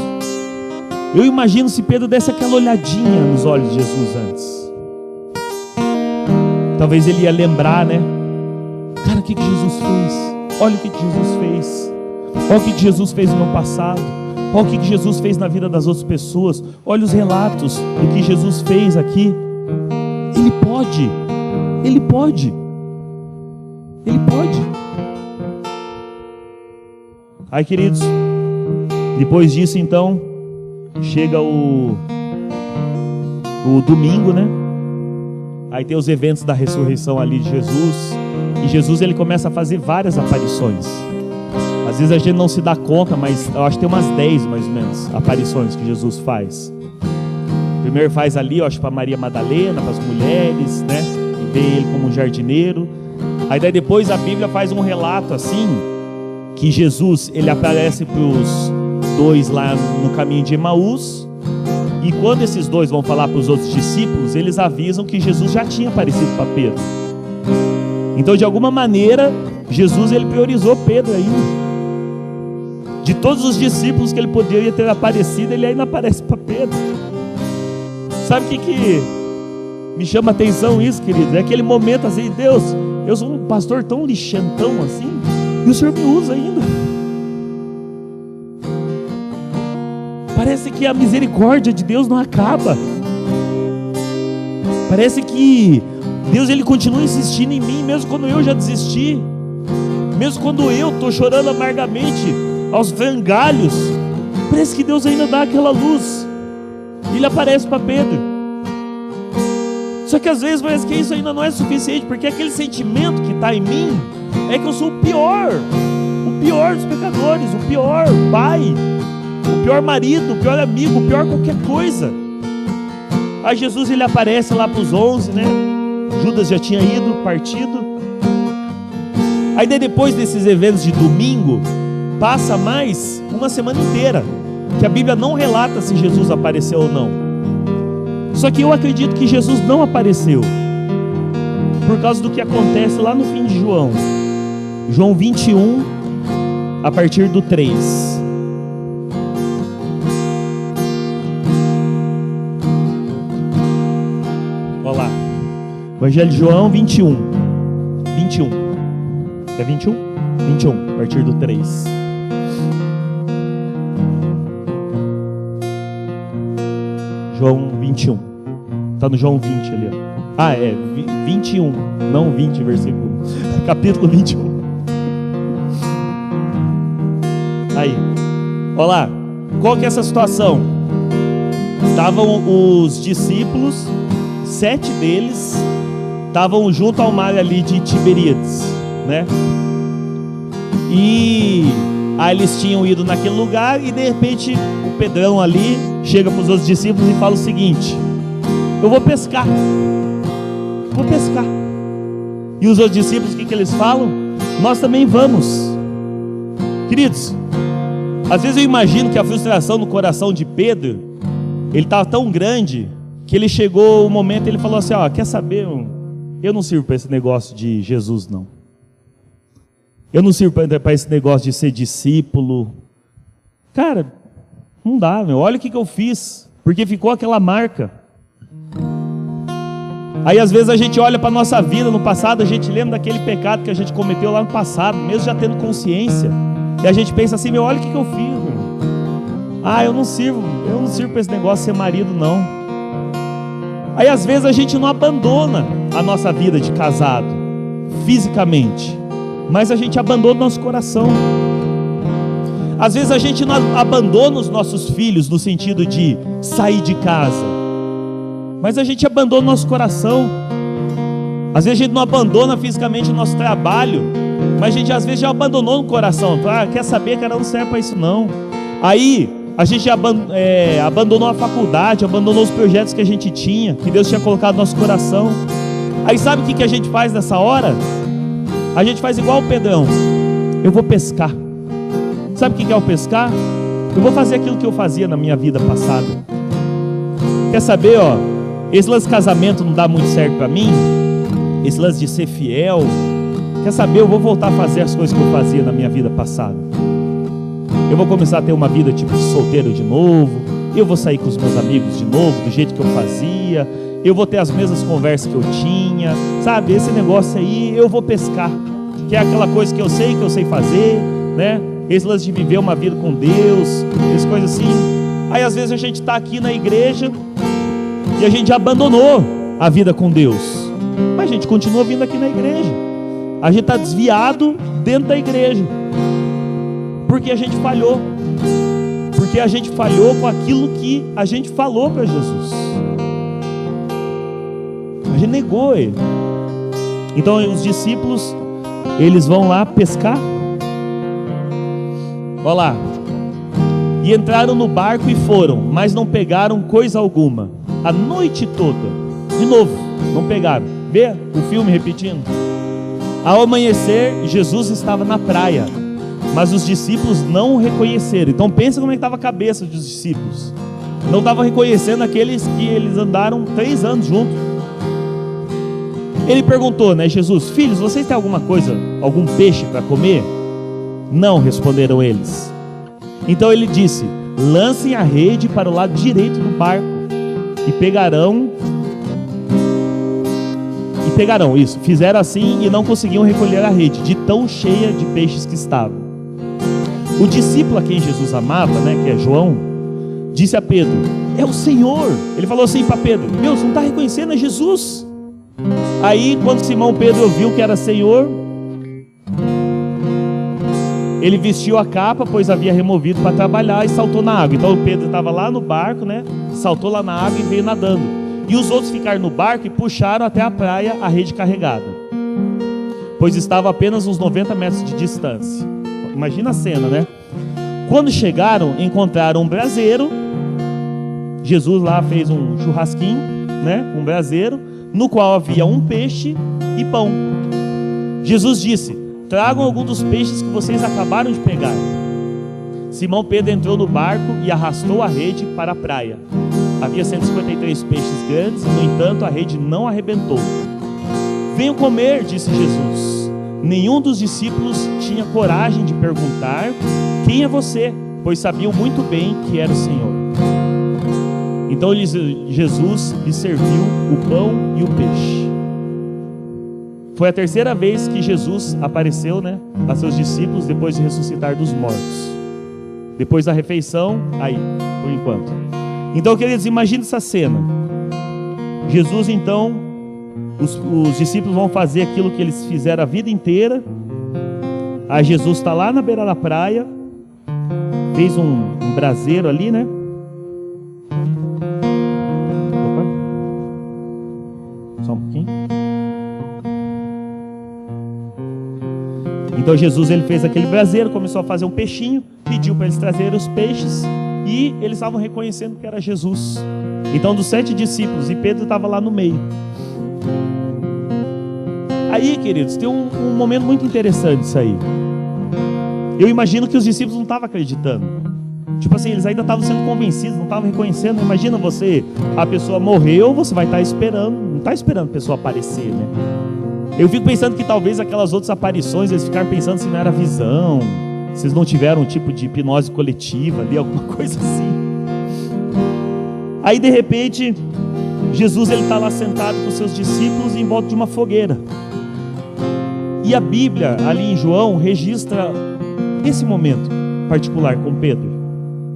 Eu imagino se Pedro desse aquela olhadinha nos olhos de Jesus antes. Talvez ele ia lembrar, né? Cara, o que Jesus fez? Olha o que Jesus fez. Olha o que Jesus fez no meu passado. Olha o que Jesus fez na vida das outras pessoas. Olha os relatos do que Jesus fez aqui. Ele pode. Ele pode. Ele pode. Aí, queridos, depois disso, então, chega o domingo, né? Aí tem os eventos da ressurreição ali de Jesus. E Jesus, ele começa a fazer várias aparições. Às vezes a gente não se dá conta, mas eu acho que tem umas 10 mais ou menos aparições que Jesus faz. Primeiro faz ali, eu acho, para Maria Madalena, para as mulheres, né? E vê ele como um jardineiro. Aí daí depois a Bíblia faz um relato assim, que Jesus, ele aparece para os dois lá no caminho de Emaús. E quando esses dois vão falar para os outros discípulos, eles avisam que Jesus já tinha aparecido para Pedro. Então, de alguma maneira, Jesus, ele priorizou Pedro ainda. De todos os discípulos que ele poderia ter aparecido, ele ainda aparece para Pedro. Sabe o que me chama a atenção isso, querido? É aquele momento assim, Deus, eu sou um pastor tão lixantão assim, e o Senhor me usa ainda. Parece que a misericórdia de Deus não acaba. Parece que Deus, ele continua insistindo em mim, mesmo quando eu já desisti. Mesmo quando eu estou chorando amargamente aos frangalhos, parece que Deus ainda dá aquela luz. Ele aparece para Pedro. Só que às vezes parece que isso ainda não é suficiente, porque aquele sentimento que está em mim é que eu sou o pior dos pecadores, o pior pai, o pior marido, o pior amigo, o pior qualquer coisa. Aí Jesus, ele aparece lá para os 11, né? Judas já tinha ido, partido. Aí depois desses eventos de domingo, passa mais uma semana inteira, que a Bíblia não relata se Jesus apareceu ou não. Só que eu acredito que Jesus não apareceu, por causa do que acontece lá no fim de João. João 21, a partir do 3. Olha lá. Evangelho de João 21. É 21? 21, a partir do 3. João 21. Está no João 20 ali, ó. Ah, é 21, não 20 versículo. Capítulo 21. Aí, olha lá. Qual que é essa situação? Estavam os discípulos, 7 deles estavam junto ao mar ali de Tiberíades, né? E aí eles tinham ido naquele lugar e de repente o Pedrão ali chega para os outros discípulos e fala o seguinte: eu vou pescar. E os outros discípulos, o que eles falam? Nós também vamos. Queridos, às vezes eu imagino que a frustração no coração de Pedro, ele estava tão grande, que ele chegou o momento, ele falou assim: ó, quer saber, eu não sirvo para esse negócio de Jesus não. Eu não sirvo para esse negócio de ser discípulo. Cara, não dá, meu. Olha o que eu fiz, porque ficou aquela marca. Aí às vezes a gente olha para a nossa vida no passado, a gente lembra daquele pecado que a gente cometeu lá no passado, mesmo já tendo consciência, e a gente pensa assim: meu, olha o que eu fiz, meu. Ah, eu não sirvo para esse negócio de ser marido não. Aí às vezes a gente não abandona a nossa vida de casado fisicamente, mas a gente abandona o nosso coração. Às vezes a gente não abandona os nossos filhos no sentido de sair de casa, Mas a gente abandona o nosso coração. Às vezes a gente não abandona fisicamente o nosso trabalho, mas a gente às vezes já abandonou no coração. Quer saber, cara, não serve para isso não. Aí a gente abandonou a faculdade, abandonou os projetos que a gente tinha, que Deus tinha colocado no nosso coração. Aí sabe o que a gente faz nessa hora? A gente faz igual o Pedrão. Eu vou pescar. Sabe o que é o pescar? Eu vou fazer aquilo que eu fazia na minha vida passada. Quer saber, esse lance de casamento não dá muito certo para mim. Esse lance de ser fiel. Quer saber, eu vou voltar a fazer as coisas que eu fazia na minha vida passada. Eu vou começar a ter uma vida tipo de solteiro de novo. Eu vou sair com os meus amigos de novo, do jeito que eu fazia. Eu vou ter as mesmas conversas que eu tinha. Sabe, esse negócio aí, eu vou pescar. Que é aquela coisa que eu sei fazer, né? Esse lance de viver uma vida com Deus, essas coisas assim. Aí às vezes a gente está aqui na igreja e a gente já abandonou a vida com Deus, mas a gente continua vindo aqui na igreja. A gente está desviado dentro da igreja, porque a gente falhou. Porque a gente falhou com aquilo que a gente falou para Jesus. A gente negou Ele. Então os discípulos, eles vão lá pescar. Olha lá. E entraram no barco e foram, mas não pegaram coisa alguma. A noite toda. De novo, não pegaram. Vê o filme repetindo. Ao amanhecer, Jesus estava na praia, mas os discípulos não o reconheceram. Então pensa como é que estava a cabeça dos discípulos. Não estavam reconhecendo aqueles que eles andaram 3 anos juntos. Ele perguntou, né, Jesus: filhos, vocês têm alguma coisa, algum peixe para comer? Não, responderam eles. Então ele disse: lancem a rede para o lado direito do barco e pegarão. Isso. Fizeram assim e não conseguiam recolher a rede, de tão cheia de peixes que estavam. O discípulo a quem Jesus amava, né, que é João, disse a Pedro: é o Senhor. Ele falou assim para Pedro: meu, você não está reconhecendo? É Jesus. Aí quando Simão Pedro ouviu que era Senhor, ele vestiu a capa, pois havia removido para trabalhar, e saltou na água. Então o Pedro estava lá no barco, né? Saltou lá na água e veio nadando. E os outros ficaram no barco e puxaram até a praia a rede carregada, pois estava a apenas uns 90 metros de distância. Imagina a cena, né? Quando chegaram, encontraram um braseiro. Jesus lá fez um churrasquinho, né? Um braseiro, no qual havia um peixe e pão. Jesus disse: tragam algum dos peixes que vocês acabaram de pegar. Simão Pedro entrou no barco e arrastou a rede para a praia. Havia 153 peixes grandes, e no entanto a rede não arrebentou. Venham comer, disse Jesus. Nenhum dos discípulos tinha coragem de perguntar: quem é você? Pois sabiam muito bem que era o Senhor. Então Jesus lhes serviu o pão e o peixe. Foi a terceira vez que Jesus apareceu, né, a seus discípulos depois de ressuscitar dos mortos. Depois da refeição, aí, por enquanto. Então, queridos, imagine essa cena. Jesus, então, os discípulos vão fazer aquilo que eles fizeram a vida inteira. Aí Jesus está lá na beira da praia, fez um braseiro ali, né? Opa. Só um pouquinho. Então Jesus, ele fez aquele braseiro, começou a fazer um peixinho, pediu para eles trazerem os peixes, e eles estavam reconhecendo que era Jesus. Então, dos 7 discípulos, e Pedro estava lá no meio. Aí, queridos, tem um momento muito interessante isso aí. Eu imagino que os discípulos não estavam acreditando. Tipo assim, eles ainda estavam sendo convencidos, não estavam reconhecendo. Imagina você, a pessoa morreu, você vai estar esperando, não está esperando a pessoa aparecer, né? Eu fico pensando que talvez aquelas outras aparições, eles ficaram pensando se não era visão, se eles não tiveram um tipo de hipnose coletiva ali, alguma coisa assim. Aí de repente, Jesus, ele está lá sentado com seus discípulos em volta de uma fogueira. E a Bíblia, ali em João, registra esse momento particular com Pedro.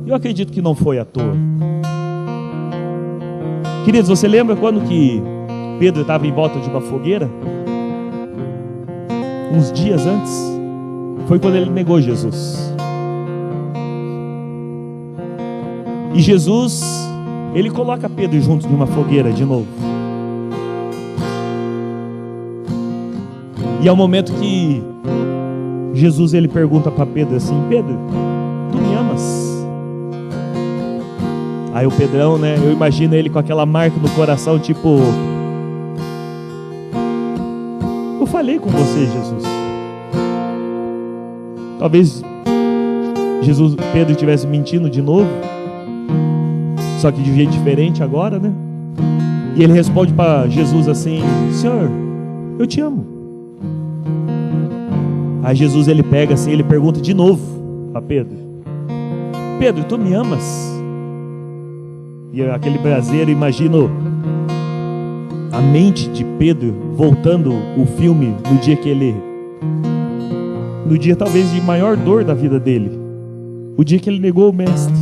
Eu acredito que não foi à toa. Queridos, você lembra quando que Pedro estava em volta de uma fogueira? Uns dias antes. Foi quando ele negou Jesus. E Jesus, ele coloca Pedro junto de uma fogueira de novo. E é o momento que Jesus ele pergunta para Pedro assim: Pedro, tu me amas? Aí o Pedrão, né, eu imagino ele com aquela marca no coração, tipo: eu falei com você, Jesus. Talvez Pedro estivesse mentindo de novo, só que de jeito diferente agora, né? E ele responde para Jesus assim: Senhor, eu te amo. Aí Jesus ele pega assim, ele pergunta de novo para Pedro: Pedro, tu me amas? E aquele braseiro, imagino a mente de Pedro voltando o filme no dia talvez de maior dor da vida dele, o dia que ele negou o mestre.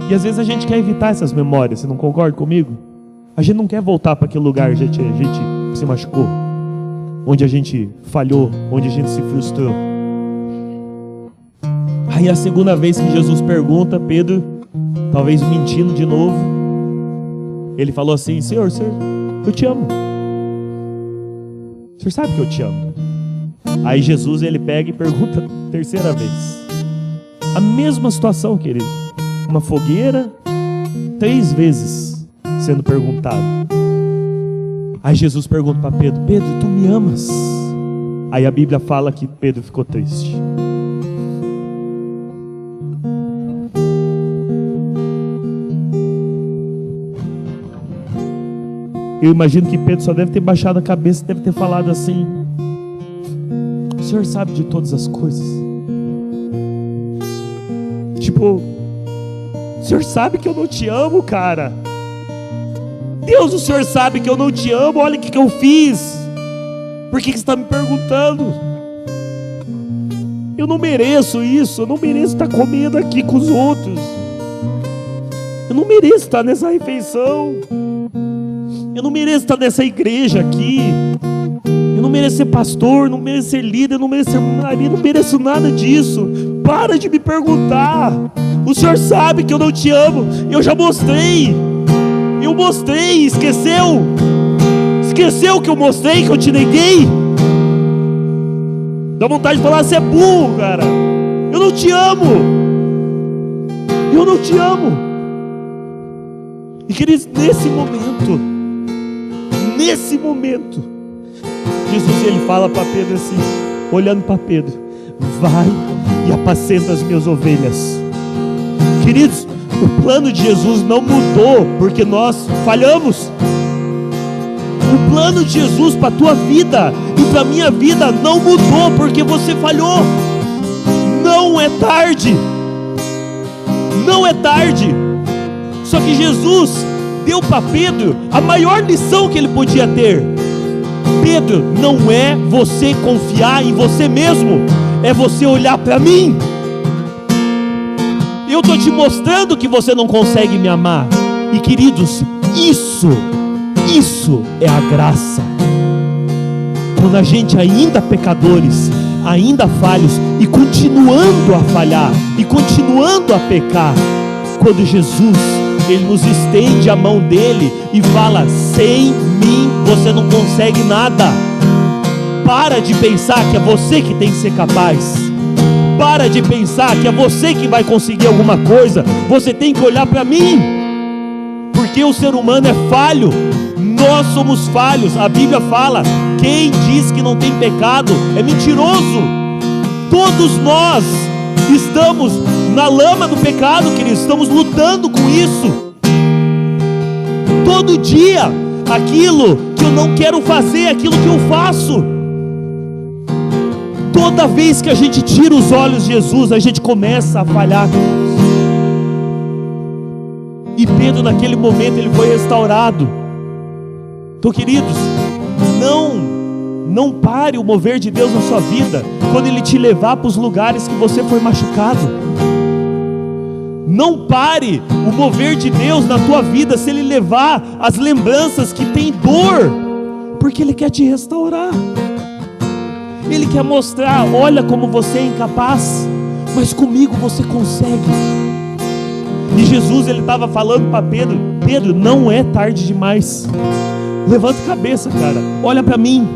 E às vezes a gente quer evitar essas memórias, você não concorda comigo? A gente não quer voltar para aquele lugar onde a gente se machucou, onde a gente falhou, onde a gente se frustrou. Aí a segunda vez que Jesus pergunta, Pedro, talvez mentindo de novo, ele falou assim: Senhor, eu te amo. O senhor sabe que eu te amo. Aí Jesus ele pega e pergunta terceira vez. A mesma situação, querido. Uma fogueira, 3 vezes sendo perguntado. Aí Jesus pergunta para Pedro: Pedro, tu me amas? Aí a Bíblia fala que Pedro ficou triste. Eu imagino que Pedro só deve ter baixado a cabeça, deve ter falado assim: o Senhor sabe de todas as coisas. Tipo, o Senhor sabe que eu não te amo, cara. Deus, o Senhor sabe que eu não te amo. Olha o que eu fiz. Por que você está me perguntando? Eu não mereço isso. Eu não mereço estar comendo aqui com os outros. Eu não mereço estar nessa refeição. Eu não mereço estar nessa igreja aqui. Eu não mereço ser pastor, não mereço ser líder, não mereço ser marido, não mereço nada disso. Para de me perguntar. O Senhor sabe que eu não te amo. Eu já mostrei. Eu mostrei, esqueceu? Esqueceu que eu mostrei, que eu te neguei? Dá vontade de falar: você é burro, cara. Eu não te amo. Eu não te amo. E queridos, nesse momento, Jesus ele fala para Pedro assim, olhando para Pedro: vai e apacenta as minhas ovelhas. Queridos, o plano de Jesus não mudou porque nós falhamos. O plano de Jesus para a tua vida e para a minha vida não mudou porque você falhou. Não é tarde. Não é tarde. Só que Jesus deu para Pedro a maior lição que ele podia ter. Pedro, não é você confiar em você mesmo, é você olhar para mim. Eu estou te mostrando que você não consegue me amar. E queridos, isso é a graça. Quando a gente ainda pecadores, ainda falhos, e continuando a falhar, e continuando a pecar, quando Jesus ele nos estende a mão dele e fala: sem mim você não consegue nada. Para de pensar que é você que tem que ser capaz. Para de pensar que é você que vai conseguir alguma coisa. Você tem que olhar para mim. Porque o ser humano é falho. Nós somos falhos. A Bíblia fala: quem diz que não tem pecado é mentiroso. Todos nós estamos na lama do pecado, queridos. Estamos lutando com isso. Todo dia, aquilo que eu não quero fazer, aquilo que eu faço. Toda vez que a gente tira os olhos de Jesus, a gente começa a falhar. E Pedro, naquele momento, ele foi restaurado. Então, queridos, não pare o mover de Deus na sua vida quando Ele te levar para os lugares que você foi machucado. Não pare o mover de Deus na tua vida se Ele levar as lembranças que tem dor, porque Ele quer te restaurar. Ele quer mostrar: olha como você é incapaz, mas comigo você consegue. E Jesus ele estava falando para Pedro: Pedro, não é tarde demais. Levanta a cabeça, cara, olha para mim.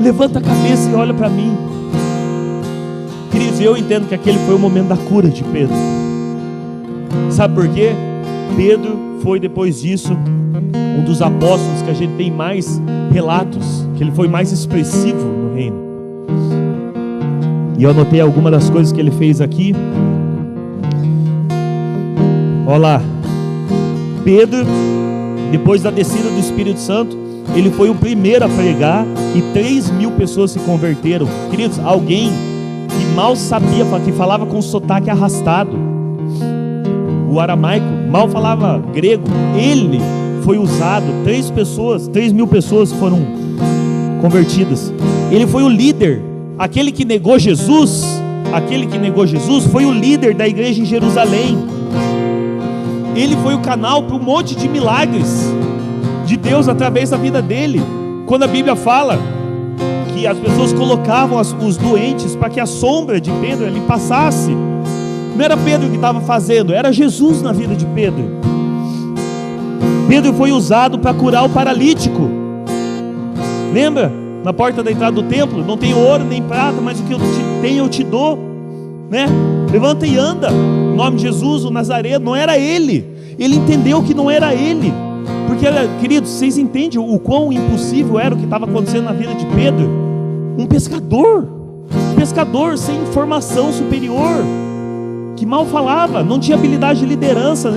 Levanta a cabeça e olha para mim. Queridos, eu entendo que aquele foi o momento da cura de Pedro. Sabe por quê? Pedro foi, depois disso, um dos apóstolos que a gente tem mais relatos, que ele foi mais expressivo no reino. E eu anotei algumas das coisas que ele fez aqui. Olha lá. Pedro, depois da descida do Espírito Santo, ele foi o primeiro a pregar e 3.000 pessoas se converteram. Queridos, alguém que mal sabia, que falava com sotaque arrastado, o aramaico, mal falava grego, ele foi usado, 3.000 pessoas foram convertidas. Ele foi o líder, aquele que negou Jesus foi o líder da igreja em Jerusalém. Ele foi o canal para um monte de milagres de Deus através da vida dele. Quando a Bíblia fala que as pessoas colocavam os doentes para que a sombra de Pedro ele passasse, não era Pedro que estava fazendo, era Jesus na vida de Pedro. Pedro foi usado para curar o paralítico. Lembra? Na porta da entrada do templo, não tem ouro nem prata, mas o que eu tenho eu te dou, né? Levanta e anda. Em nome de Jesus, o Nazareno. Não era ele. Ele entendeu que não era ele. Porque, queridos, vocês entendem o quão impossível era o que estava acontecendo na vida de Pedro? Um pescador sem formação superior, que mal falava, não tinha habilidade de liderança.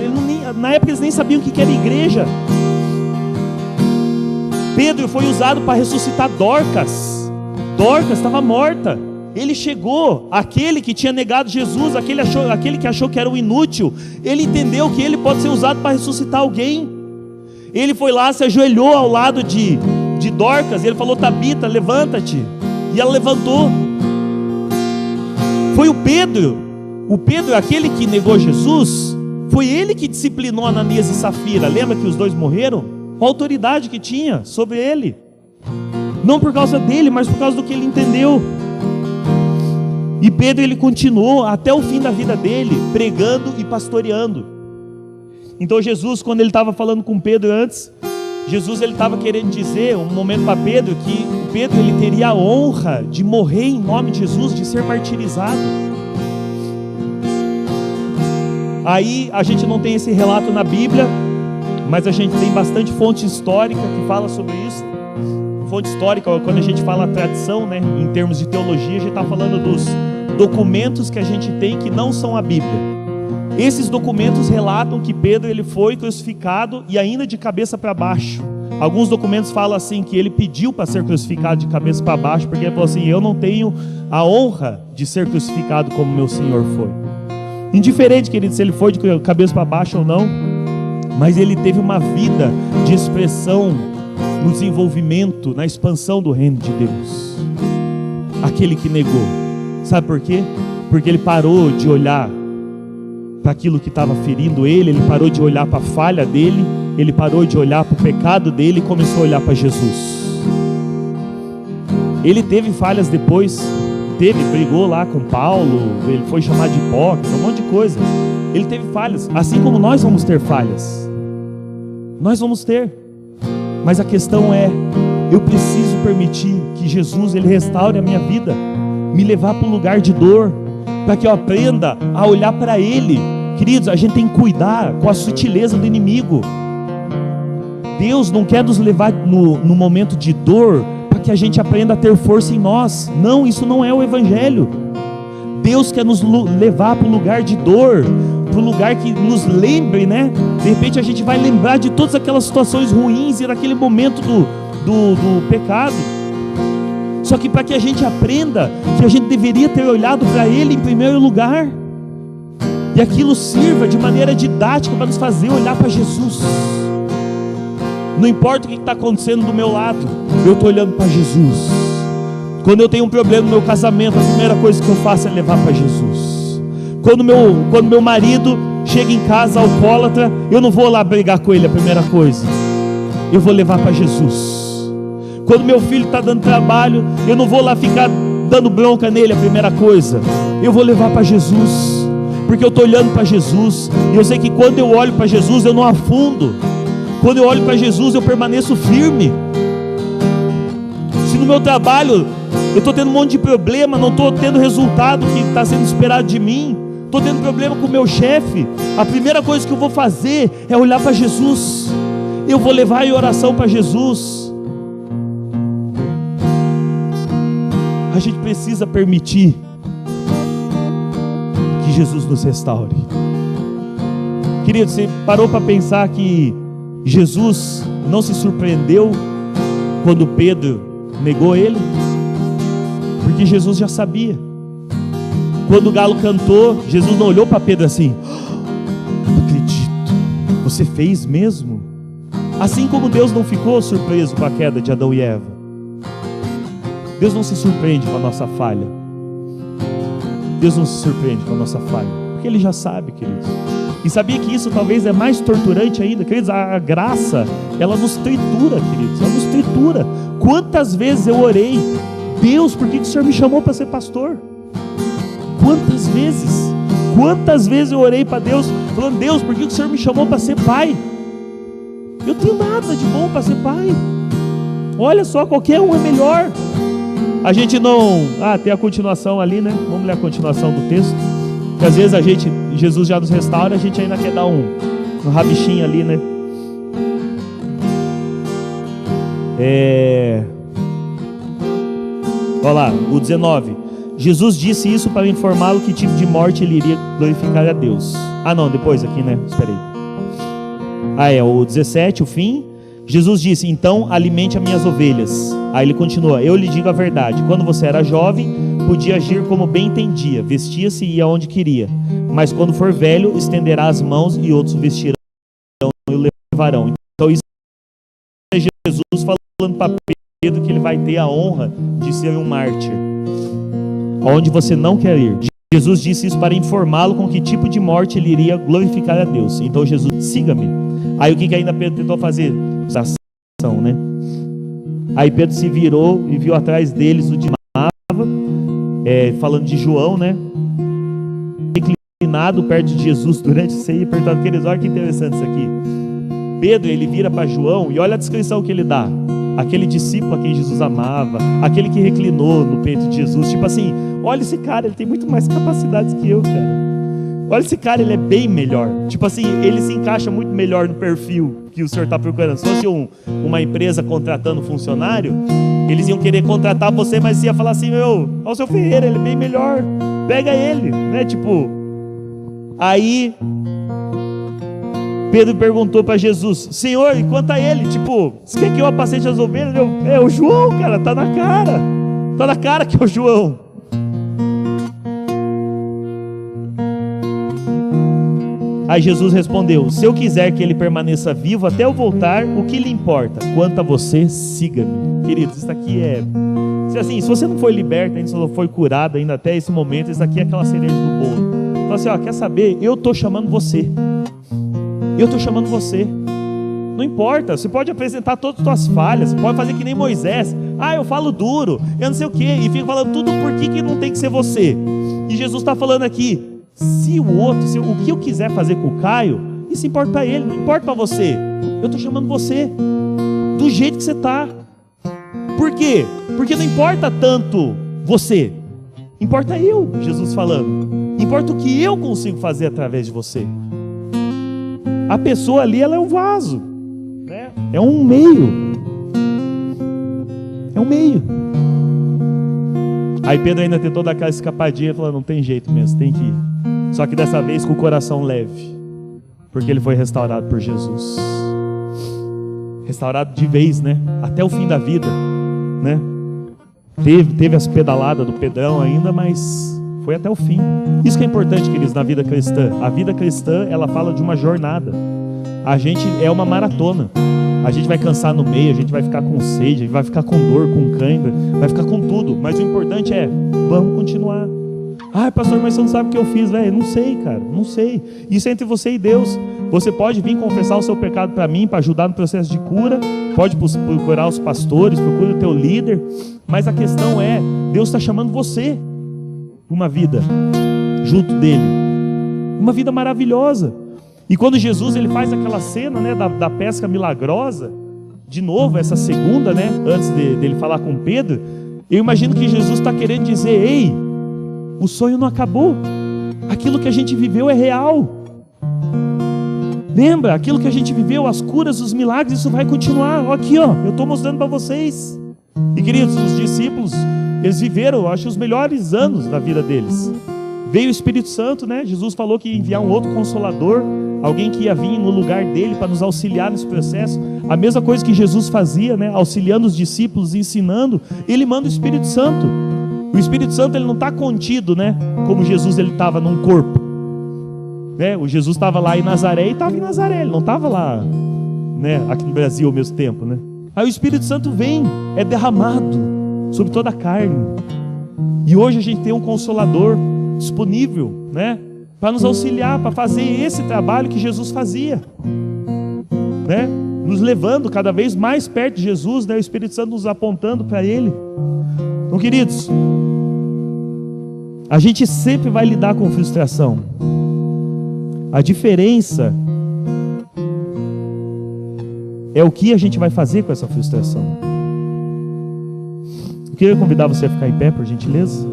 Na época eles nem sabiam o que era igreja. Pedro foi usado para ressuscitar Dorcas. Dorcas estava morta. Ele chegou, aquele que tinha negado Jesus, aquele que achou que era um inútil, ele entendeu que ele pode ser usado para ressuscitar alguém. Ele foi lá, se ajoelhou ao lado de Dorcas, ele falou: Tabita, levanta-te. E ela levantou. Foi o Pedro, aquele que negou Jesus, foi ele que disciplinou Ananias e Safira. Lembra que os dois morreram? Com a autoridade que tinha sobre ele. Não por causa dele, mas por causa do que ele entendeu. E Pedro, ele continuou até o fim da vida dele, pregando e pastoreando. Então Jesus, quando ele estava falando com Pedro antes, Jesus ele estava querendo dizer, um momento para Pedro, que Pedro ele teria a honra de morrer em nome de Jesus, de ser martirizado. Aí a gente não tem esse relato na Bíblia, mas a gente tem bastante fonte histórica que fala sobre isso. Fonte histórica, quando a gente fala tradição, né, em termos de teologia, a gente está falando dos documentos que a gente tem que não são a Bíblia. Esses documentos relatam que Pedro ele foi crucificado e ainda de cabeça para baixo. Alguns documentos falam assim, que ele pediu para ser crucificado de cabeça para baixo, porque ele falou assim: eu não tenho a honra de ser crucificado como meu Senhor foi. Indiferente, querido, se ele foi de cabeça para baixo ou não, mas ele teve uma vida de expressão no desenvolvimento, na expansão do reino de Deus. Aquele que negou, sabe por quê? Porque ele parou de olhar para aquilo que estava ferindo ele parou de olhar para a falha dele, ele parou de olhar para o pecado dele e começou a olhar para Jesus. Ele teve falhas depois, brigou lá com Paulo, ele foi chamado de hipócrita, um monte de coisa. Ele teve falhas, assim como nós vamos ter falhas. Nós vamos ter. Mas a questão é, eu preciso permitir que Jesus ele restaure a minha vida, me levar para um lugar de dor, para que eu aprenda a olhar para Ele. Queridos, a gente tem que cuidar com a sutileza do inimigo. Deus não quer nos levar no momento de dor para que a gente aprenda a ter força em nós. Não, isso não é o Evangelho. Deus quer nos levar para um lugar de dor, para um lugar que nos lembre, né? De repente a gente vai lembrar de todas aquelas situações ruins e daquele momento do pecado. Só que para que a gente aprenda que a gente deveria ter olhado para Ele em primeiro lugar, e aquilo sirva de maneira didática para nos fazer olhar para Jesus. Não importa o que está acontecendo do meu lado, eu estou olhando para Jesus. Quando eu tenho um problema no meu casamento, a primeira coisa que eu faço é levar para Jesus. Quando meu marido chega em casa alcoólatra, eu não vou lá brigar com ele, a primeira coisa, eu vou levar para Jesus. Quando meu filho está dando trabalho, eu não vou lá ficar dando bronca nele, a primeira coisa, eu vou levar para Jesus. porque eu estou olhando para Jesus, e eu sei que quando eu olho para Jesus eu não afundo, quando eu olho para Jesus eu permaneço firme. Se no meu trabalho eu estou tendo um monte de problema, não estou tendo o resultado que está sendo esperado de mim, estou tendo problema com o meu chefe, a primeira coisa que eu vou fazer é olhar para Jesus, eu vou levar em oração para Jesus. A gente precisa permitir que Jesus nos restaure. Querido, você parou para pensar que Jesus não se surpreendeu quando Pedro negou ele? Porque Jesus já sabia. Quando o galo cantou, Jesus não olhou para Pedro assim: não acredito, você fez mesmo? Assim como Deus não ficou surpreso com a queda de Adão e Eva. Deus não se surpreende com a nossa falha. Deus não se surpreende com a nossa falha, porque Ele já sabe, queridos. E sabia que isso talvez é mais torturante ainda, queridos? A graça, ela nos tritura, queridos, ela nos tritura. Quantas vezes eu orei: Deus, por que o Senhor me chamou para ser pastor? Quantas vezes? Quantas vezes eu orei para Deus, falando: Deus, por que o Senhor me chamou para ser pai? Eu tenho nada de bom para ser pai. Olha só, qualquer um é melhor. A gente não... tem a continuação ali, né? Vamos ler a continuação do texto. Porque às vezes Jesus já nos restaura, a gente ainda quer dar um rabichinho ali, né? Olha lá, o 19. Jesus disse isso para informá-lo que tipo de morte ele iria glorificar a Deus. Não, depois aqui, né? Espera aí. O 17, o fim. Jesus disse: então alimente as minhas ovelhas. Aí ele continua: eu lhe digo a verdade, quando você era jovem, podia agir como bem entendia, vestia-se e ia onde queria, mas quando for velho, estenderá as mãos e outros o vestirão e o levarão. Então isso é Jesus falando para Pedro que ele vai ter a honra de ser um mártir, onde você não quer ir. Jesus disse isso para informá-lo com que tipo de morte ele iria glorificar a Deus. Então Jesus: siga-me. Aí o que ainda Pedro tentou fazer? Ação, né? Aí Pedro se virou e viu atrás deles o de Mava, falando de João, né? Inclinado perto de Jesus durante a ceia, perguntando: queridos, olha que interessante isso aqui. Pedro, ele vira para João e olha a descrição que ele dá: aquele discípulo a quem Jesus amava, aquele que reclinou no peito de Jesus. Tipo assim, olha esse cara, ele tem muito mais capacidades que eu, cara. Olha esse cara, ele é bem melhor. Tipo assim, ele se encaixa muito melhor no perfil que o senhor está procurando. Se fosse uma empresa contratando funcionário, eles iam querer contratar você, mas ia falar assim: olha o seu Ferreira, ele é bem melhor, pega ele, né? Tipo, aí Pedro perguntou para Jesus: Senhor, e quanto a ele? Tipo, você quer que eu apacente as ovelhas? É o João, cara, tá na cara que é o João. Aí Jesus respondeu: se eu quiser que ele permaneça vivo até eu voltar, o que lhe importa? Quanto a você, siga-me. Queridos, isso aqui assim, se você não foi liberto ainda, se não foi curado ainda até esse momento, isso aqui é aquela cereja do bolo. Então assim, quer saber? Eu estou chamando você. Eu estou chamando você. Não importa, você pode apresentar todas as suas falhas, você pode fazer que nem Moisés: eu falo duro, eu não sei o que, e fica falando tudo por que não tem que ser você. E Jesus está falando aqui: se o que eu quiser fazer com o Caio, isso importa para ele, não importa para você. Eu estou chamando você do jeito que você está. Por quê? Porque não importa tanto você, importa eu, Jesus falando. Importa o que eu consigo fazer através de você. A pessoa ali, ela é um vaso, né? É um meio. É um meio. Aí Pedro ainda tentou dar aquela escapadinha, falando: não tem jeito mesmo, tem que ir. Só que dessa vez com o coração leve, porque ele foi restaurado por Jesus. Restaurado de vez, né? Até o fim da vida, né? Teve as pedaladas do Pedrão ainda, mas foi até o fim. Isso que é importante, queridos, na vida cristã. A vida cristã, ela fala de uma jornada. A gente é uma maratona. A gente vai cansar no meio, a gente vai ficar com sede, a gente vai ficar com dor, com cãibra, vai ficar com tudo. Mas o importante é, vamos continuar. Pastor, mas você não sabe o que eu fiz, velho. Não sei, cara, não sei. Isso é entre você e Deus. Você pode vir confessar o seu pecado para mim, para ajudar no processo de cura. Pode procurar os pastores, procura o teu líder. Mas a questão é, Deus está chamando você para uma vida junto dele. Uma vida maravilhosa. E quando Jesus ele faz aquela cena, né, da pesca milagrosa, de novo, essa segunda, né, antes dele falar com Pedro, eu imagino que Jesus está querendo dizer: ei, o sonho não acabou, aquilo que a gente viveu é real. Lembra, aquilo que a gente viveu, as curas, os milagres, isso vai continuar. Ó, aqui, ó, eu estou mostrando para vocês. E queridos, os discípulos, eles viveram, eu acho, os melhores anos da vida deles. Veio o Espírito Santo, né? Jesus falou que ia enviar um outro Consolador, alguém que ia vir no lugar dele para nos auxiliar nesse processo. A mesma coisa que Jesus fazia, né? Auxiliando os discípulos, ensinando. Ele manda o Espírito Santo. O Espírito Santo ele não está contido, né? Como Jesus ele estava num corpo, né? O Jesus estava lá em Nazaré e estava em Nazaré. Ele não estava lá, né? Aqui no Brasil ao mesmo tempo, né? Aí o Espírito Santo vem, é derramado sobre toda a carne. E hoje a gente tem um Consolador disponível, né, para nos auxiliar, para fazer esse trabalho que Jesus fazia, né, nos levando cada vez mais perto de Jesus, né, o Espírito Santo nos apontando para Ele. Então, queridos, a gente sempre vai lidar com frustração. A diferença é o que a gente vai fazer com essa frustração. Eu queria convidar você a ficar em pé, por gentileza.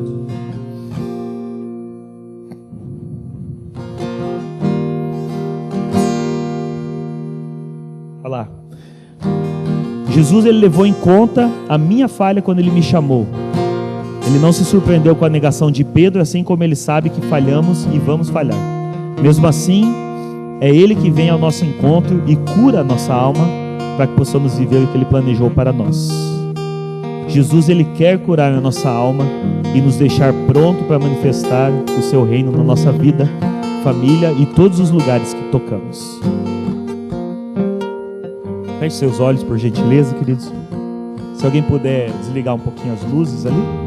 Falar. Jesus ele levou em conta a minha falha quando ele me chamou. Ele não se surpreendeu com a negação de Pedro, assim como ele sabe que falhamos e vamos falhar. Mesmo assim, é ele que vem ao nosso encontro e cura a nossa alma para que possamos viver o que ele planejou para nós. Jesus ele quer curar a nossa alma e nos deixar pronto para manifestar o seu reino na nossa vida, família e todos os lugares que tocamos. Feche seus olhos, por gentileza, queridos. Se alguém puder desligar um pouquinho as luzes ali.